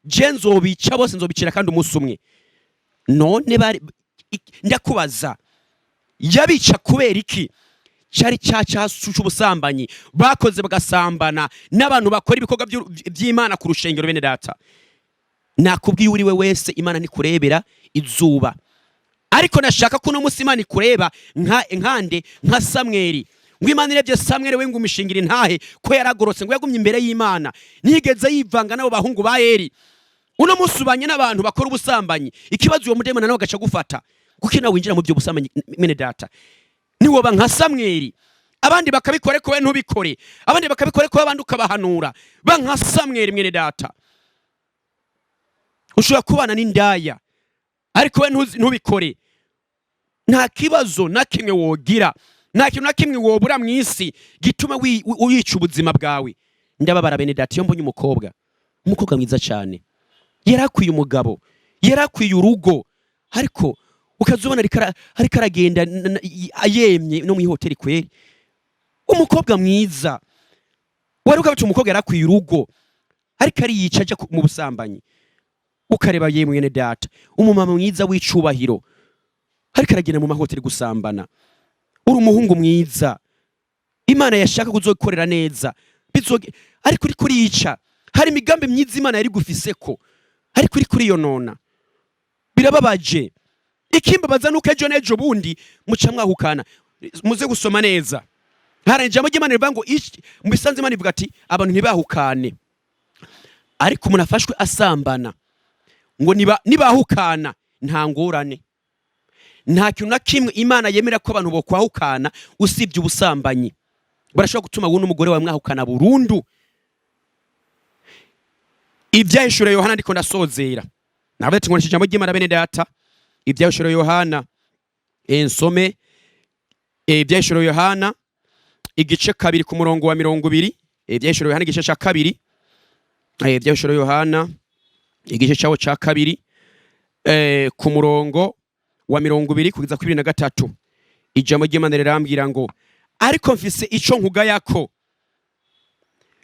je nzobica bose, nzobicira kandi umunsi umwe. None bari ndakubaza, yabica kubera iki? Cyari cy'ubusambanyi bakoze, bagasambana n'abantu bakora ibikorwa by'Imana ku rushengero. Bene data, nakubwiye uri we wese Imana nikurebera izuba, ariko nashaka ko no munsi Imana ikureba nka Samweli. Ngo Imana irebye Samweli we ngo umishingira intahe ko yaragorotse, ngo yagumye imbere y'Imana, ntigeze yivanga n'abo bahungu ba Eli. Uno munsi ubanye n'abantu bakora ubusambanyi, ikibazo uwo mudayimoni nawe gaca gufata, kuko nawe winjira mu byo busambanyi. Mene data, niwoba nka Samweli, abandi bakabikore ko we ntubikore, abandi bakabikore ko abandi ukabahanura. Ba nka Samweli mwene data, ushobora kubana n'indaya ariko we ntubikore, nta kibazo na kimwe wogira, nta kintu na kimwe wobura mw'isi gituma wica ubuzima bwawe. Ndababara bene data, iyo mbonye umukobwa mwiza cyane, yarakwiye umugabo, yarakwiye urugo, ariko ukazubona ariko aragenda yemye no mu hoteli kweri, umukobwa mwiza wari ukabaca umukobwa yarakwiye urugo ariko ari yicaje mu busambanyi, ukareba yemwe ne data umumama mwiza w'icubahiro ariko aragenda mu mahoteli gusambana, uri umuhungu mwiza Imana yashaka kuzokorera neza ariko uri kurica. Hari imigambi myiza Imana yari gufiseko ariko uri kuri yo nona, birababaje. Ikimbabaza nuko ejo nejo bundi muca mwahukana. Muze gusoma neza, hari ijambo ry'Imana rivuga ngo mu bisanzwe Imana ivuga ati abantu ntibahukane, ariko umuntu afashwe asambana ngo nibahukana nta ngorane. Nta kintu na kimwe Imana yemera ko abantu bokwahukana usibye ubusambanyi. Barashobora gutuma wowe n'umugore wawe mwahukana burundu. Ibyahishura Yohana ndiko ndasozera, nawe tingonesha ijambo ry'Imana bene data. Ibyahishura Yohana ensome ibyahishura Yohana igice 2 ku murongo wa 20. Ibyahishura Yohana igice cya 2, ibyahishura Yohana igice cyawo cya 2 ku murongo wa 20 kugeza kuri 23. Ijambo ry'Imana rirambwira ngo ariko mfise ico nkugayako,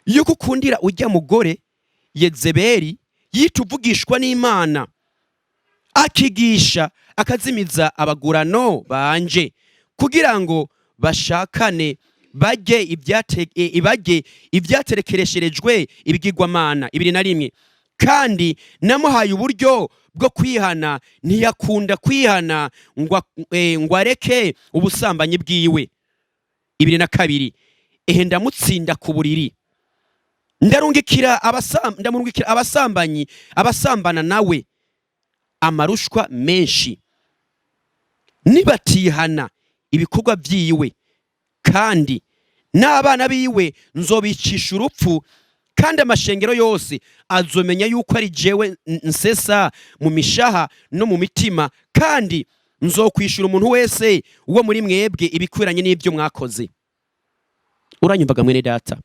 yuko ukundira ujya mugore Yezebeli yituvugishwa n'Imana, akigisha akazimiza abagurano banje kugira ngo bashakane bajye ibyaterekeresherejwe ibigirwamana. 21. Kandi namuhaye uburyo bwo kwihana, ntiyakunda kwihana ngo areke ubusambanyi bwiwe. 22. Ndamutsinda ku buriri, ndamurungikira abasambanyi abasambana nawe amarushwa menshi, nibatihana ibikorwa byiwe, kandi n'abana biwe nzobicisha urupfu, kandi amashengero yose azomenya yuko ari jewe nsesa mu mishaha no mu mitima, kandi nzokwishura umuntu wese uwo muri mwebwe ibikwiranye n'ibyo mwakoze. Uranyumvaga mwene data?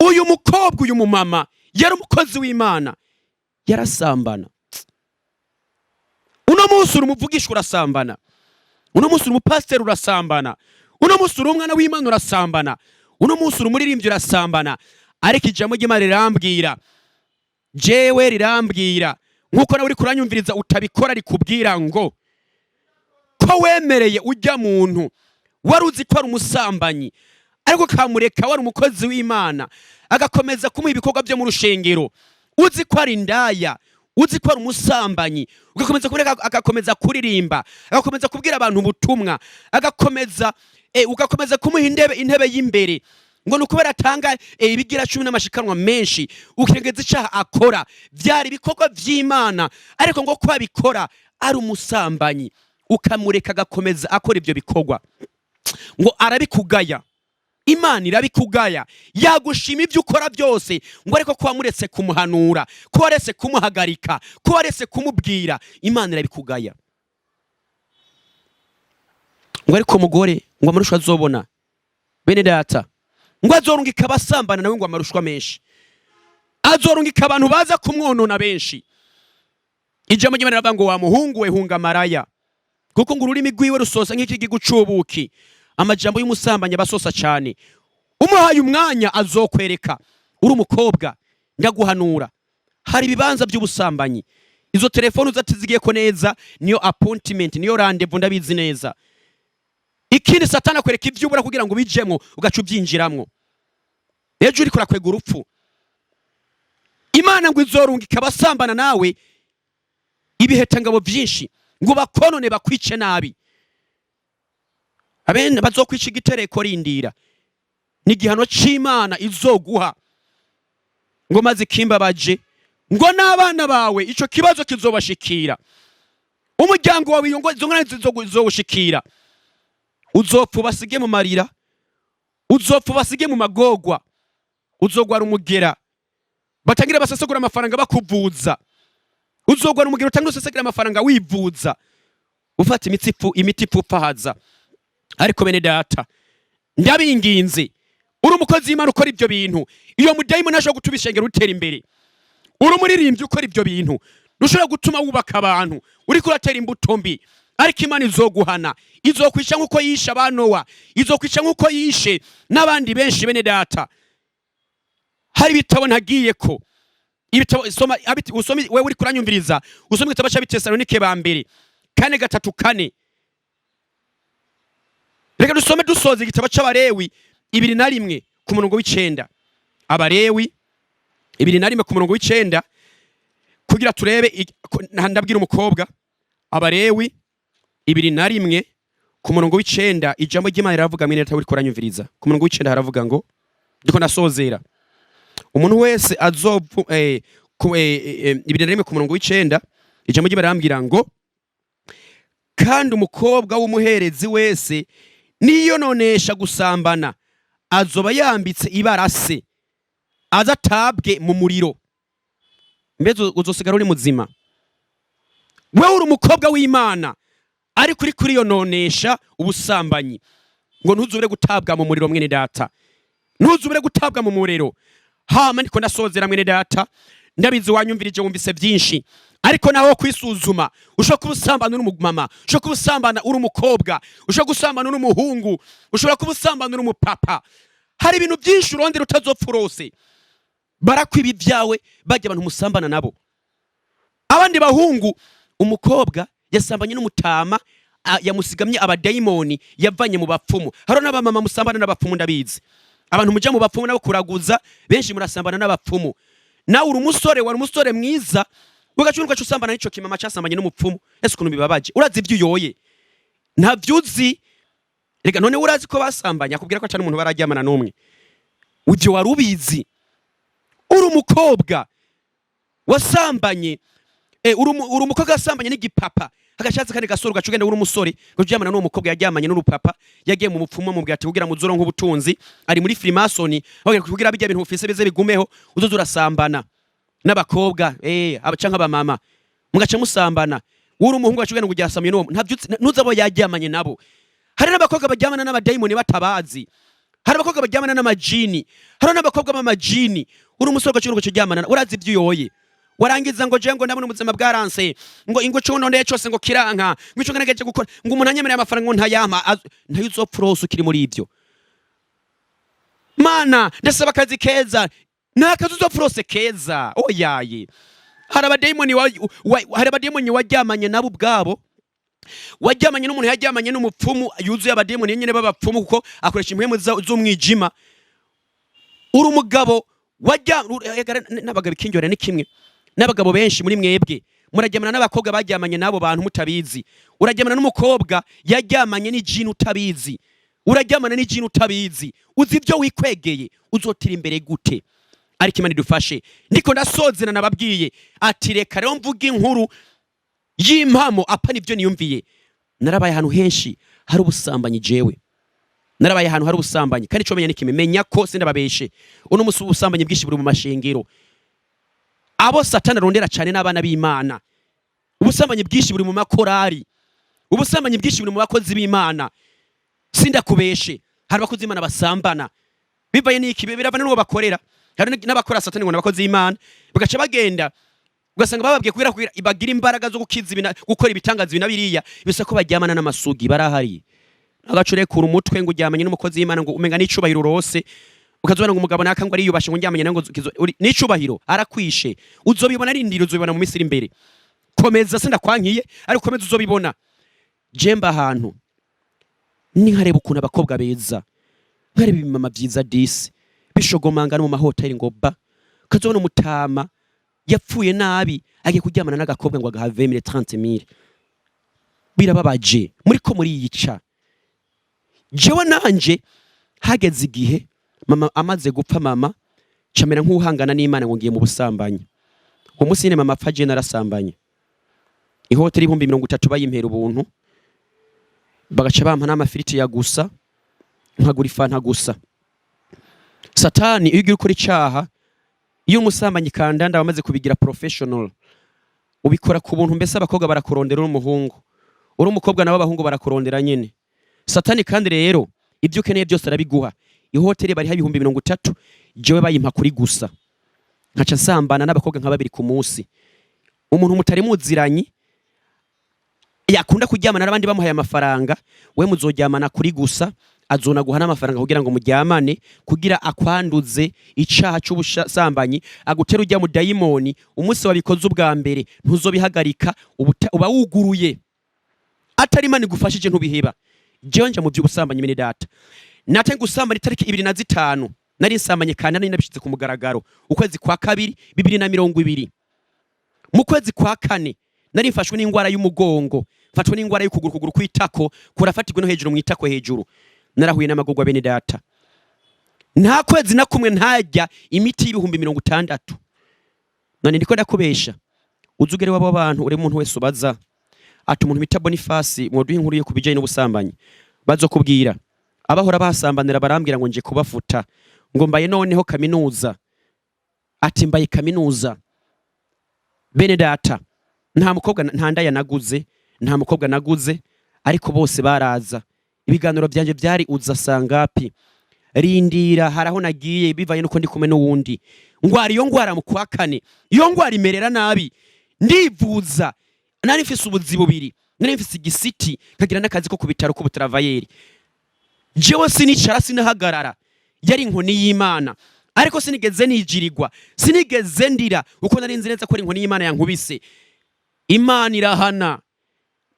Uyu mukobwa uyu mumama yari umukozi w'Imana, yarasambana. Uno munsi urumuvugishwa urasambana, uno munsi urumupasiteri urasambana, uno munsi urumwana w'Imana urasambana, uno munsi urumuririmbyi urasambana. Ariko ijambo ry'Imana rirambwira, jewe rirambwira, nkuko nawe uri kuranyumviriza utabikora, rikubwira ngo ko wemereye ujya muntu wari uzi ko ari umusambanyi, ariko kamureka wari umukozi w'Imana, agakomeza kumuha ibikorwa byo mu rushengero, uzi ko ari indaya, uzi ko ari umusambanyi, ugakomeza kumureka agakomeza kuririmba, agakomeza kubwira abantu ubutumwa, ugakomeza kumuha intebe y'imbere, ngo nukubera atanga ibigira 10 n'amashikanwa menshi, ukirengeza icaha akora. Byari ibikorwa by'Imana, ariko ngo kwa bikora ari umusambanyi, ukamureka agakomeza akora ibyo bikorwa, ngo arabikugaya. Imana irabikugaya, yagushima ibyo ukora byose, ngo ariko ko wamuretse kumuhanura, ko waretse kumuhagarika, ko waretse kumubwira, Imana irabikugaya. Ngo ariko mugore ngo amarushwa azobona bene data, ngo azorungika abasambana nawe ngo amarushwa menshi, azorungika abantu baza kumwonona benshi. Ijambo ry'Imana riravuga ngo wa muhungu we hunga maraya, kuko ngo ururimi rwiwe rusosa nk'iki gucubuki, amajambo y'umusambanyi abasosa cyane. Umuhaye umwanya azokwereka. Uri umukobwa ndaguhanura, hari ibibanza by'ubusambanyi, izo telefone uzatizigiye ko neza, niyo appointment, niyo rendezvous, ndabizi neza. Ikindi Satani akwereka ivyubura kugira ngo bijemwo ugacu byinjiramwo, ejo uri kurakwega urupfu. Imana ngo izorungika abasambana nawe ibihetangabo byinshi, ngo bakonone bakwice nabi. Abene bazokwica igitereko rindira, ni gihano c'Imana izoguha. Ngo maze kimbabaje, ngo n'abana bawe ico kibazo kizobashikira, umuryango wawe ngo zizowushikira. Uzopfu basige mu marira, uzopfu basige mu magogwa, uzogwara umugera batangira basasagura amafaranga bakuvuza, uzogwara umugera utangira usasagura amafaranga wivuza, ufata imiti ipfupahaza. Ariko bene data ndabinginze, uri umukozi w'Imana ukora ibyo bintu, iyo mudayimoni ashobora gutuma ishengero rutera imbere, uri umuririmbyi ukora ibyo bintu, nushobora gutuma wubaka abantu uriko uratera imbuto mbi, ariko Imana izoguhana, izokwica nkuko yishe abanowa, izokwica nkuko yishe n'abandi benshi bene data. Hari bitabo ntagiye ko ibitabo usoma wewe uri kuranyumviriza, usoma igitabo cy'Abitesalonike ba mbere 4:3-4. Reka dusome dusoza igitabo c'Abalewi 2:1 ku murongo w'9. Abalewi 2:1 ku murongo w'9 kugira turebe ndabwira umukobwa. Abalewi 2:1 ku murongo w'9 ijambo ry'Imana riravuga mwene data uri kuranyumviriza. Ku murongo w'9 haravuga ngo ndiko nasozera, umuntu wese azopfu 2:1 ku murongo w'9 ijambo ry'Imana rirambwira ngo kandi umukobwa w'umuherezi wese niyo nonesha gusambana azoba yambitse ibarase azatabwe mu muriro. Mbese uzosigara uri muzima? Wewe uri umukobwa w'Imana ariko uri kuri yo nonesha ubusambanyi, ngo ntuzubire gutabwa mu muriro mwene data, ntuzubire gutabwa mu muriro. Hama ndiko ndasozera mwene data, ndabizi wanyumvirije wumvise vyinshi, ariko naho kwisuzuma. Ushobora kubusambana uri umumama, ushobora kubusambana uri umukobwa, ushobora gusambana uri umuhungu, ushobora kubusambana uri umupapa. Hari ibintu byinshi urondera utazopfurose. Barakwiba vyawe bajya abantu musambana nabo. Abandi bahungu, umukobwa yasambanye n'umutama yamusigamye abadayimoni yavanye mu bapfumu. Haro n'abamama musambana n'abapfumu ndabizi. Abantu muja mu bapfumu nabo kuraguza, benshi murasambana n'abapfumu. Nawe uri umusore, wari umusore mwiza, ugacurwa cyo usambana n'ico kimama cyasambanye n'umupfumu. Ese ukuntu bibabaje? Urazi ivyo uyoye? Nta vyuzi. Rega none urazi ko basambanya akubwira ko atari umuntu barajyamana n'umwe. Uvyo warubizi? Uri umukobwa wasambanye, uri umukobwa wasambanye n'igipapa, agashatse kandi gasoro gacugenda uri umusore ngo jyamana n'uwo mukobwa yajyamanye n'urupapa, yagiye mu mupfumu mu bwati kugira muzoro nk'ubutunzi, ari muri Freemasoni kugira bijya bintu ufise bize bigumeho, uzoza urasambana n'abakobwa abacanka abamama mugaca musambana. Uri umuhungu gacugenda ngo ujyasamye n'uwo ntuzabo yajyamanye nabo. Hari n'abakobwa bajyamana n'abadayimoni batabazi, hari abakobwa bajyamana n'amajini, hari n'abakobwa b'amajini. Uri umusore gacugenda ngo cyajyamana, urazi ivyo uyoye? Warangiza ngo je ngo ndabona ubuzima bwaranse, ngo ingo cuno ndeye cyose ngo kiranka, ngo ico ngerageje gukora, ngo umuntu anyemereye amafaranga ngo ntayama, ntayo uzopfurose ukiri muri ivyo. Mana ndasaba akazi keza, nakazi uzopfurose keza. Oyaye, hari abademoni wajyamanye nabo ubwabo, wajyamanye n'umuntu yajyamanye n'umupfumu yuzuye abademoni nyene b'abapfumu kuko akoresha impwemu z'umwijima. Uri umugabo n'abagabo ikinjora ni kimwe. N'abagabo benshi muri mwebwe murajyamana n'abakobwa bajyamanye nabo bantu mutabizi. Urajyamana n'umukobwa yajyamanye n'ijini utabizi, urajyamana n'ijini utabizi. Uzi ivyo wikwegeye, uzotira imbere gute? Ariko Imana idufashe. Ndiko ndasozera nababwiye ati reka rero mvuga inkuru y'impamo apa nivyo niyumviye. Narabaye ahantu henshi hari ubusambanyi jewe, narabaye ahantu hari ubusambanyi kandi cyo menya nikime menya ko sindababeshe. Uno musu ubusambanyi bwishi buri mu mashengero, abo Satani arondera cyane n'abana b'Imana. Ubusambanyi bwishi buri mu makorari, ubusambanyi bwishi buri mu bakozi b'Imana. Sindakubeshe, hari abakozi b'Imana basambana bivaye n'iki biravana n'uwo bakorera. Hari n'abakora Satani ngo n'abakozi b'Imana bagaca bagenda ugasanga bababwiye kugira bagira imbaraga zo gukiza gukora ibitangaza binabiriya, bisa ko bajyamana n'amasugi barahari. Agacurekura umutwe ngo ujyamanye n'umukozi w'Imana ngo umenga n'icubahiro rose, ukazobana ngo umugabo naka ngo ariyubashe ngo njyamanye nango n'icubahiro arakwishe. Uzobibona arindira, uzobibona mu Misiri imbere. Komeza sindakwankiye, ariko komeza uzobibona. Jemba ahantu ni nkareba ukuntu abakobwa beza, nkareba ibimama vyiza disi bishogomanga no mu mahoteli ngo ba, ukazobona umutama yapfuye nabi agiye kuryamana n'agakobwa ngo agaha 20,000-30,000. Birababaje muri ko muri yica. Jewe nanje hageze igihe mama amaze gupfa, mama camera nk'uhangana n'Imana ngo ngiye mu busambanyi. Uwo musi nyine mama apfa je narasambanye. Ihoteli 30,000 bayimpera ubuntu, bagaca bampa n'amafiriti ya gusa, nkagura ifanta gusa. Satani iyo ugiye ukora icaha, iyo umusambanyi kandanda bamaze kubigira professional, ubikora ku buntu. Mbese abakobwa barakurondera n'umuhungu, uri umukobwa nabo abahungu barakurondera nyene. Satani kandi rero ibyo ukeneye byose arabiguha. Ihoteli bari ha 30,000 jewe bayimpa kuri gusa, nkaca nsambana n'abakobwa nka 2 ku munsi. umuntu mutari muziranye yakunda kuryamana n'abandi bamuhaye amafaranga, we muzoryamana kuri gusa, azona guhana amafaranga kugira ngo muryamane, kugira akwanduze icaha cy'ubusambanyi, agutera ujya mu dayimoni. Umunsi wabikoze ubwa mbere ntuzobihagarika, uba wuguruye, atari Imana igufashije ntubiheba. Jewe nja mu by'ubusambanyi mene data, natangiye gusambana itariki 25 nari nsambanye kandi nari nabishize ku mugaragaro, ukwezi kwa kabiri 2020. Mu kwezi kwa kane nari mfashwe n'ingwara y'umugongo, mfatwe n'ingwara y'ukuguru kwitako, kurafatirwe no hejuru mu itako hejuru. Narahuye n'amagorwa bene data, nta kwezi na kumwe ntajya imiti y'ibihumbi 60. None ndiko ndakubesha, uzugere wabo bantu uri muntu wese ubaza ati umuntu bita Boniface mwoduha inkuru yo kubijanye n'ubusambanyi, bazokubwira abahora basambanira barambwira ngo nje kubafuta, ngo mbaye noneho kaminuza. Ati mbaye kaminuza bene data, nta mukobwa nta ndaya naguze, nta mukobwa naguze, ariko bose baraza. Ibiganiro byanje byari uza sangapi, rindira haraho nagiye bivaye nuko ndi kumwe n'uwundi. Ngwari yo ngwara mu kwa kane, iyo ngwara imerera nabi, ndivuza. Nari mfise ubuzi bubiri, nari mfise igisiti, kagira n'akazi ko kubitaro ku butravayeri. Jewe sinicara sinahagarara, yari inkoni y'Imana, ariko sinigeze nijirirwa, sinigeze ndira uko nari nzi neza ko inkoni y'Imana yankubise. Imana irahana.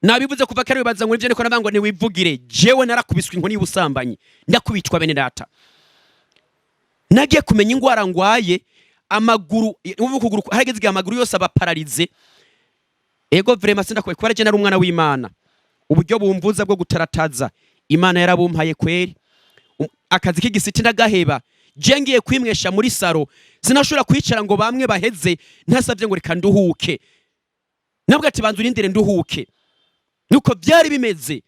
Nabivuze kuva kare bibaza ngo nje ko nabango ni wivugire, jewe narakubiswe inkoni y'ubusambanyi, ndakubitwa bene data. Nagiye kumenya ingwara ngwaye, amaguru ukuguru harageze igihe amaguru yose abaparalize. Ego vraiment sindakwe kwara je nari umwana w'Imana, uburyo bumvuza bwo gutarataza Imana yarabumpaye kweri. Akazi k'igisiti ndagaheba, je ngiye kwimwesha muri saro, sinashobora kwicara ngo bamwe baheze ntasavye ngo reka nduhuke. Nabwo ati banzu urindire nduhuke. Nuko byari bimeze,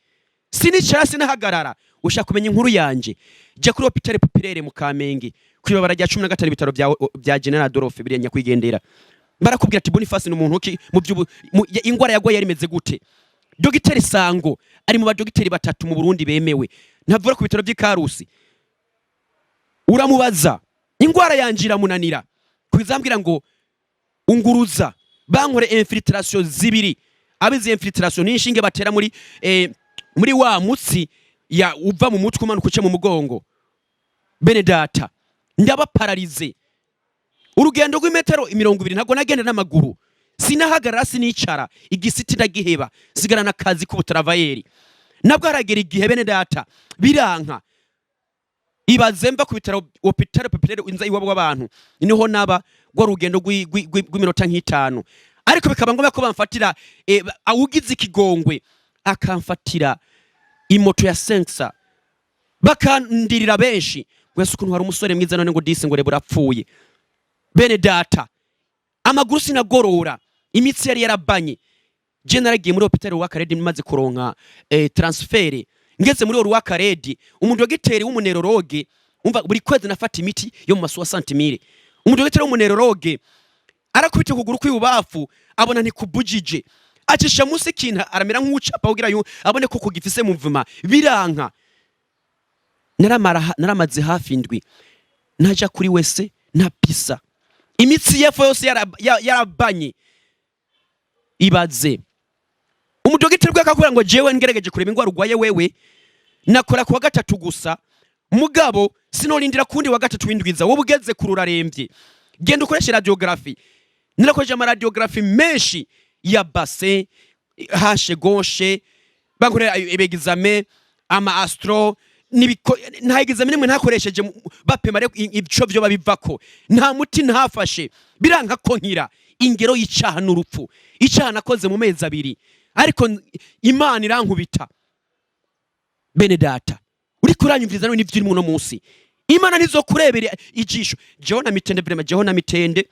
sinicara sinahagarara. Ushaka kumenya inkuru yanje, je kuri hôpital populaire mu Kamenge, kwibabara rya 15 bitaro bya General Adolphe birenya kwigendera. Barakubwira ati Boniface n'umuntu ki mu ingwara yagwa yari meze gute. Dogiteri Sango ari mu badogiteri batatu mu Burundi bemewe, ntavura ku bitaro by'Ikarusi. Uramubaza ingwara yanjira munanira, kwizambwira ngo unguruza bankore infiltration zibiri. Abizi infiltration nishinge batera muri wa mutsi ya uva mu mutwe umanuka uce mu mugongo. Bene data, ndaba paralize. Urugendo rw'imetero 20 ntago nagenda n'amaguru, sinahagarara sinicara, igisiti ndagiheba, sigara nakazi ku butravayeri. Nabwo haragera igihe bene data biranka, ibaze mva ku bitaro hôpital populaire inza iwabo w'abantu, niho naba gwa rugendo rw'iminota nk'itanu. Ariko bikaba ngombwa ko bamfatira awugize ikigongwe akamfatira imoto ya sensa, bakandirira benshi gwese ukuntu hari umusore mwiza none ngo disi ngo rebura apfuye. Bene data, amaguru sinagorora, imitsi yari yarabanye. Je naragiye muri hôpital wa Karedi maze kuronka transfert. Ngeze muri wa Karedi, umudogiteri w'umunerologe, umva buri kwezi nafata imiti yo mu maso 60 umudogiteri w'umunerologe arakubita ukuguru kw'ibubafu, abona ntikubujije, acisha munsi kintu aramera nk'ucapa kugira yo abone ko kugifise mu mvuma, biranka. Naramaze hafi indwi naja kuri wese na pisa, imitsi yefo yose yarabanye. Ibaze umudogiteri bwakakubwira ngo jewe ngerageje kureba ingwara urwaye wewe, nakora ku wa gatatu gusa, mugabo sinorindira kundi wa gatatu windwiza, wowe ugeze kururarembye, genda ukoreshe radiography. Nirakoresha ama radiography menshi ya bassin, hashe gauche, bankorera ibegizame, ama astro, nta egizame nimwe ntakoresheje bapema ibico byo babivako, nta muti ntafashe, biranka ko nkira. Ingero y'icaha n'urupfu, icaha nakoze mu mezi 2, ariko Imana irankubita. Bene data, uri kuranyumviriza none n'ivyo no munsi, Imana nizo kurebera ijisho. Jeho na mitende brema, jeho na mitende,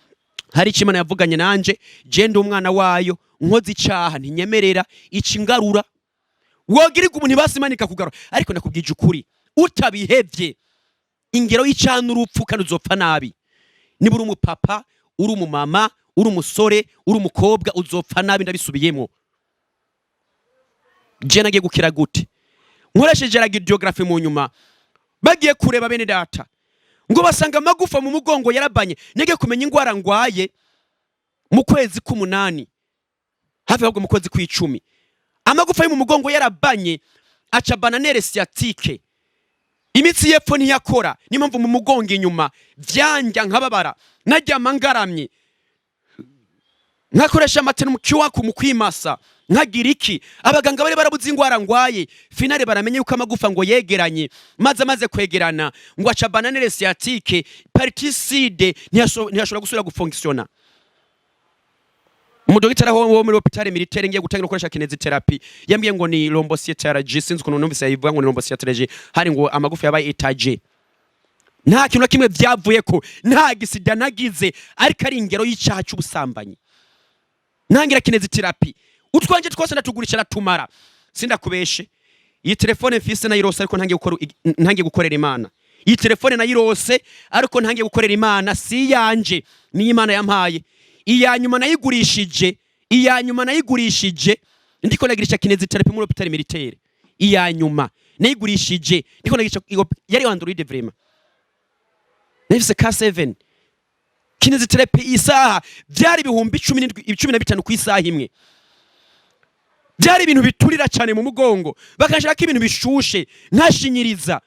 hari Imana yavuganye nanje, je ndi umwana wayo, nkoze icaha ntinyemerera icingarura. Wogirirwa umuntu basimanika kugarura, ariko nakubwije ukuri, utabihevye ingero y'icaha n'urupfu kandi uzopfa nabi. Nibura umupapa, uri umumama, uri umusore, uri umukobwa, uzopfa nabi ndabisubiyemo. Je nagiye gukira gute? Nkoresheje radiography mu nyuma, bagiye kureba bene data, ngo basanga amagufa mu mugongo yarabanye. Nege kumenya ingwara ngwaye mu kwezi k'umunani, hafi ahubwo mukozi kw'icumi amagufa yo mu mugongo yarabanye aca bananere sciatique imitsi yepfo ntiyakora nimpamvu mu mugongo inyuma vyanja nkababara naryama ngaramye nkakoresha amatene mu kiwaku mu kwimasa nkagira iki abaganga bari barabuze ingwara ngwaye finale baramenye yuko amagufa ngo yegeranye maze kwegerana ngo aca bananere sciatique particide ntiyashobora gusubira gufonctiona umudogiteri wo muri hôpital militaire ngiye gutangira gukoresha kinesiotherapy yambwiye ngo ni lombositeragie sinzi ukuntu numvise yayivuga ngo ni lombositeragie hari ngo amagufa yabaye etage nta kintu kimwe vyavuye ko nta gisida nagize ariko ari ingero y'icyaha cy'ubusambanyi ntangira kinesiotherapy utwanje twose ndatugurisha natumara sindakubeshe iyi telefone mfise nayirose ariko ntangiye gukorera Imana iyi telefone nayirose ariko ntangiye gukorera Imana si yanje ni Imana yampaye iyanyuma nayigurishije ndiko nagirisha kinesiotherapy muri hôpital militaire iyanyuma nayigurishije ndiko nagirisha yari Android vraiment nifise K7 kinesiotherapy isaha byari ibihumbi 15 ku isaha imwe byari ibintu biturira cyane mu mugongo bakanshaka ibintu bishushe nkashinyiriza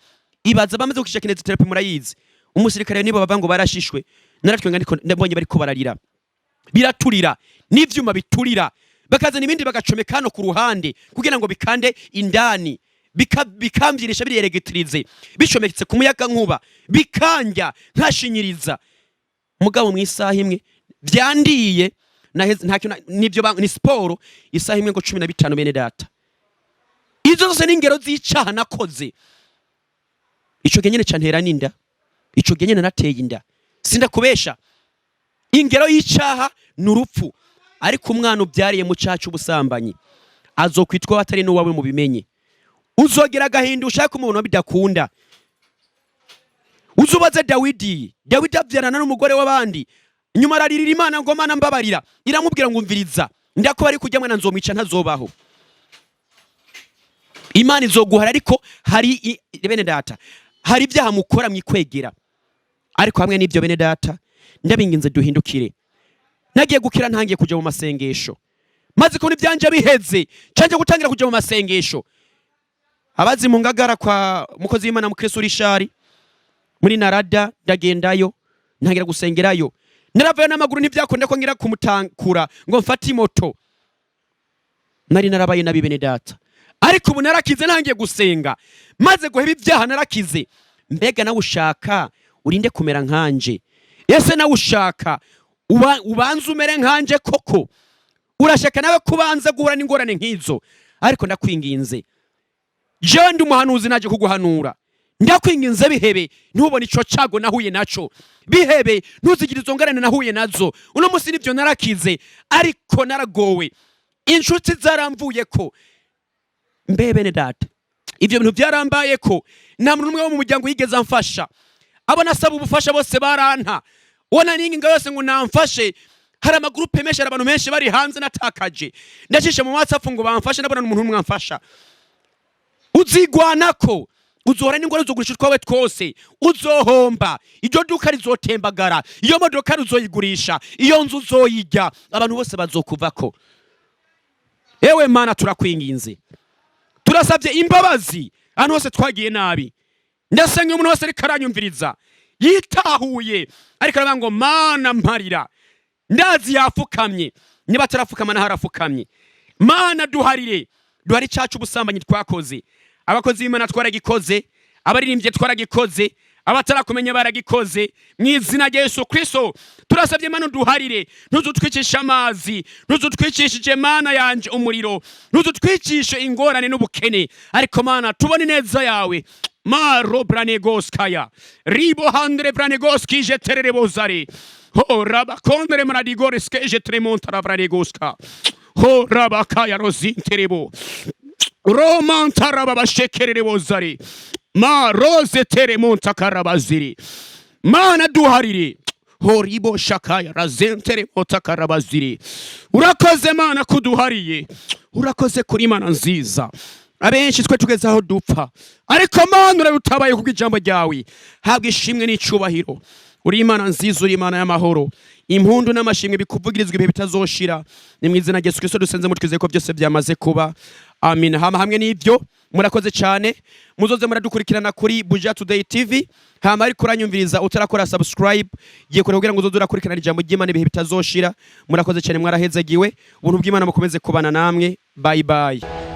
ibaza bamaze gukisha kinesiotherapy murayizi umusirikare nibo bavango barashishwe naratwenga ndiko ndabonye bariko bararira biraturira n'ivyuma biturira bakazana ibindi bagacomeka hano ku ruhande kugira ngo bikande indani bikamvyirisha biri electrize bicometse ku muyaga nkuba bikanja nkashinyiriza mugabo mu isaha imwe byandiye nivyo ni sport isaha imwe ngo 15 bene data izo zose n'ingero z'icaha nakoze ico genyene cantera ninda ico genyene nateye inda sindakubesha ingero y'icaha n'urupfu ariko umwana ubyariye mu caha cy'ubusambanyi azokwitwa batari n'uwawe mu bimenye uzogera agahinda ushaka umuntu bidakunda uzubaze Dawidi abyarana n'umugore w'abandi nyuma araririra Imana ngo Mana mbabarira iramubwira ngo umviriza ndako bari kujya mwana nzomwica ntazobaho Imana izoguhara ariko hari bene data hari ibyaha mukora mwikwegera ariko hamwe n'ibyo bene data ndabinginze duhindukire nagiye gukira ntangiye kuja mu masengesho maze ko nivyanje biheze canje gutangira kuja mu masengesho abazi mu ngagara kwa mukozi w'Imana mukristo Rishari muri narada ndagendayo ntangira gusengerayo naravayo n'amaguru ntivyakonde ko ngira kumutankura ngo mfate imoto nari narabaye nabi bene data ariko ubu narakize ntangiye gusenga maze guheba ibyaha narakize mbega nawe ushaka urinde kumera nkanje ese nawe ushaka ubanza umere nkanje koko urashaka nawe kubanza guhura n'ingorane nk'izo ariko ndakwinginze je ndi umuhanuzi naje kuguhanura ndakwinginze bihebe ntubone ico cago nahuye naco bihebe ntuzigire izo ngorane nahuye nazo uno musi nivyo narakize ariko naragowe inshuti zaramvuye ko mbebene data ivyo bintu byarambaye ko nta muntu umwe wo mu muryango yigeze amfasha abo nasaba ubufasha bose baranta wona ninginga yose ngo namfashe hari amagroupe menshi abantu menshi bari hanze natakaje ndacishe mu WhatsApp ngo bamfashe nabona umuntu umwe amfasha uzigwanako uzohora n'ingoro uzogurisha twawe twose uzohomba iryo duka rizotembagara iyo modoka uzoyigurisha iyo nzu uzoyijya abantu bose bazokuvako ewe Mana turakwinginze turasabye imbabazi ahantu hose twagiye nabi ndasenga umuntu wese ariko aranyumviriza yitahuye ariko aravuga ngo Mana mparira ndazi yafukamye niba atarafukama na harafukamye Mana duharire duhari cyacu ubusambanyi twakoze abakozi b'Imana twaragikoze abaririmbye twaragikoze abatarakumenya baragikoze mu izina rya Yesu Kristo turasabye Mana duharire ntuzutwicisha amazi ntuzutwicishije Mana yanje umuriro ntuzutwicishe ingorane n'ubukene ariko Mana tubone neza yawe Maro branegoskaya ribo handre branegoski je tererebozare ho rabakondre maradigore skeje tremontara branegoska ho rabakaya rozinterebo romantara babashekererebozare ma rose teremonta karabaziri Mana duharire horibo shakaya razentere motakarabaziri urakoze Mana kuduhariye urakoze kuri Mana nziza abenshi twe tugeze aho dupfa ariko Mana urabutabaye kubw'ijambo ryawe habwa ishimwe n'icubahiro uri Imana nziza, uri Imana y'amahoro. Impundu n'amashimwe bikuvugirizwa ibihe bitazoshira. Ni mwizina Yesu Kristo dusenze mutwizeye ko byose byamaze kuba. Amen. Hamwe n'ivyo murakoze cyane. Muzoze muradukurikirana kuri BUJA TODAY TV. Hama ari kuranyumviriza utarakora subscribe giye kure kugira ngo uzoze urakurikirana ijambo ry'Imana ibihe bitazoshira. Murakoze cyane, mwarahezagiwe. Ubuntu bw'Imana mukomeze kubana namwe. Bye bye.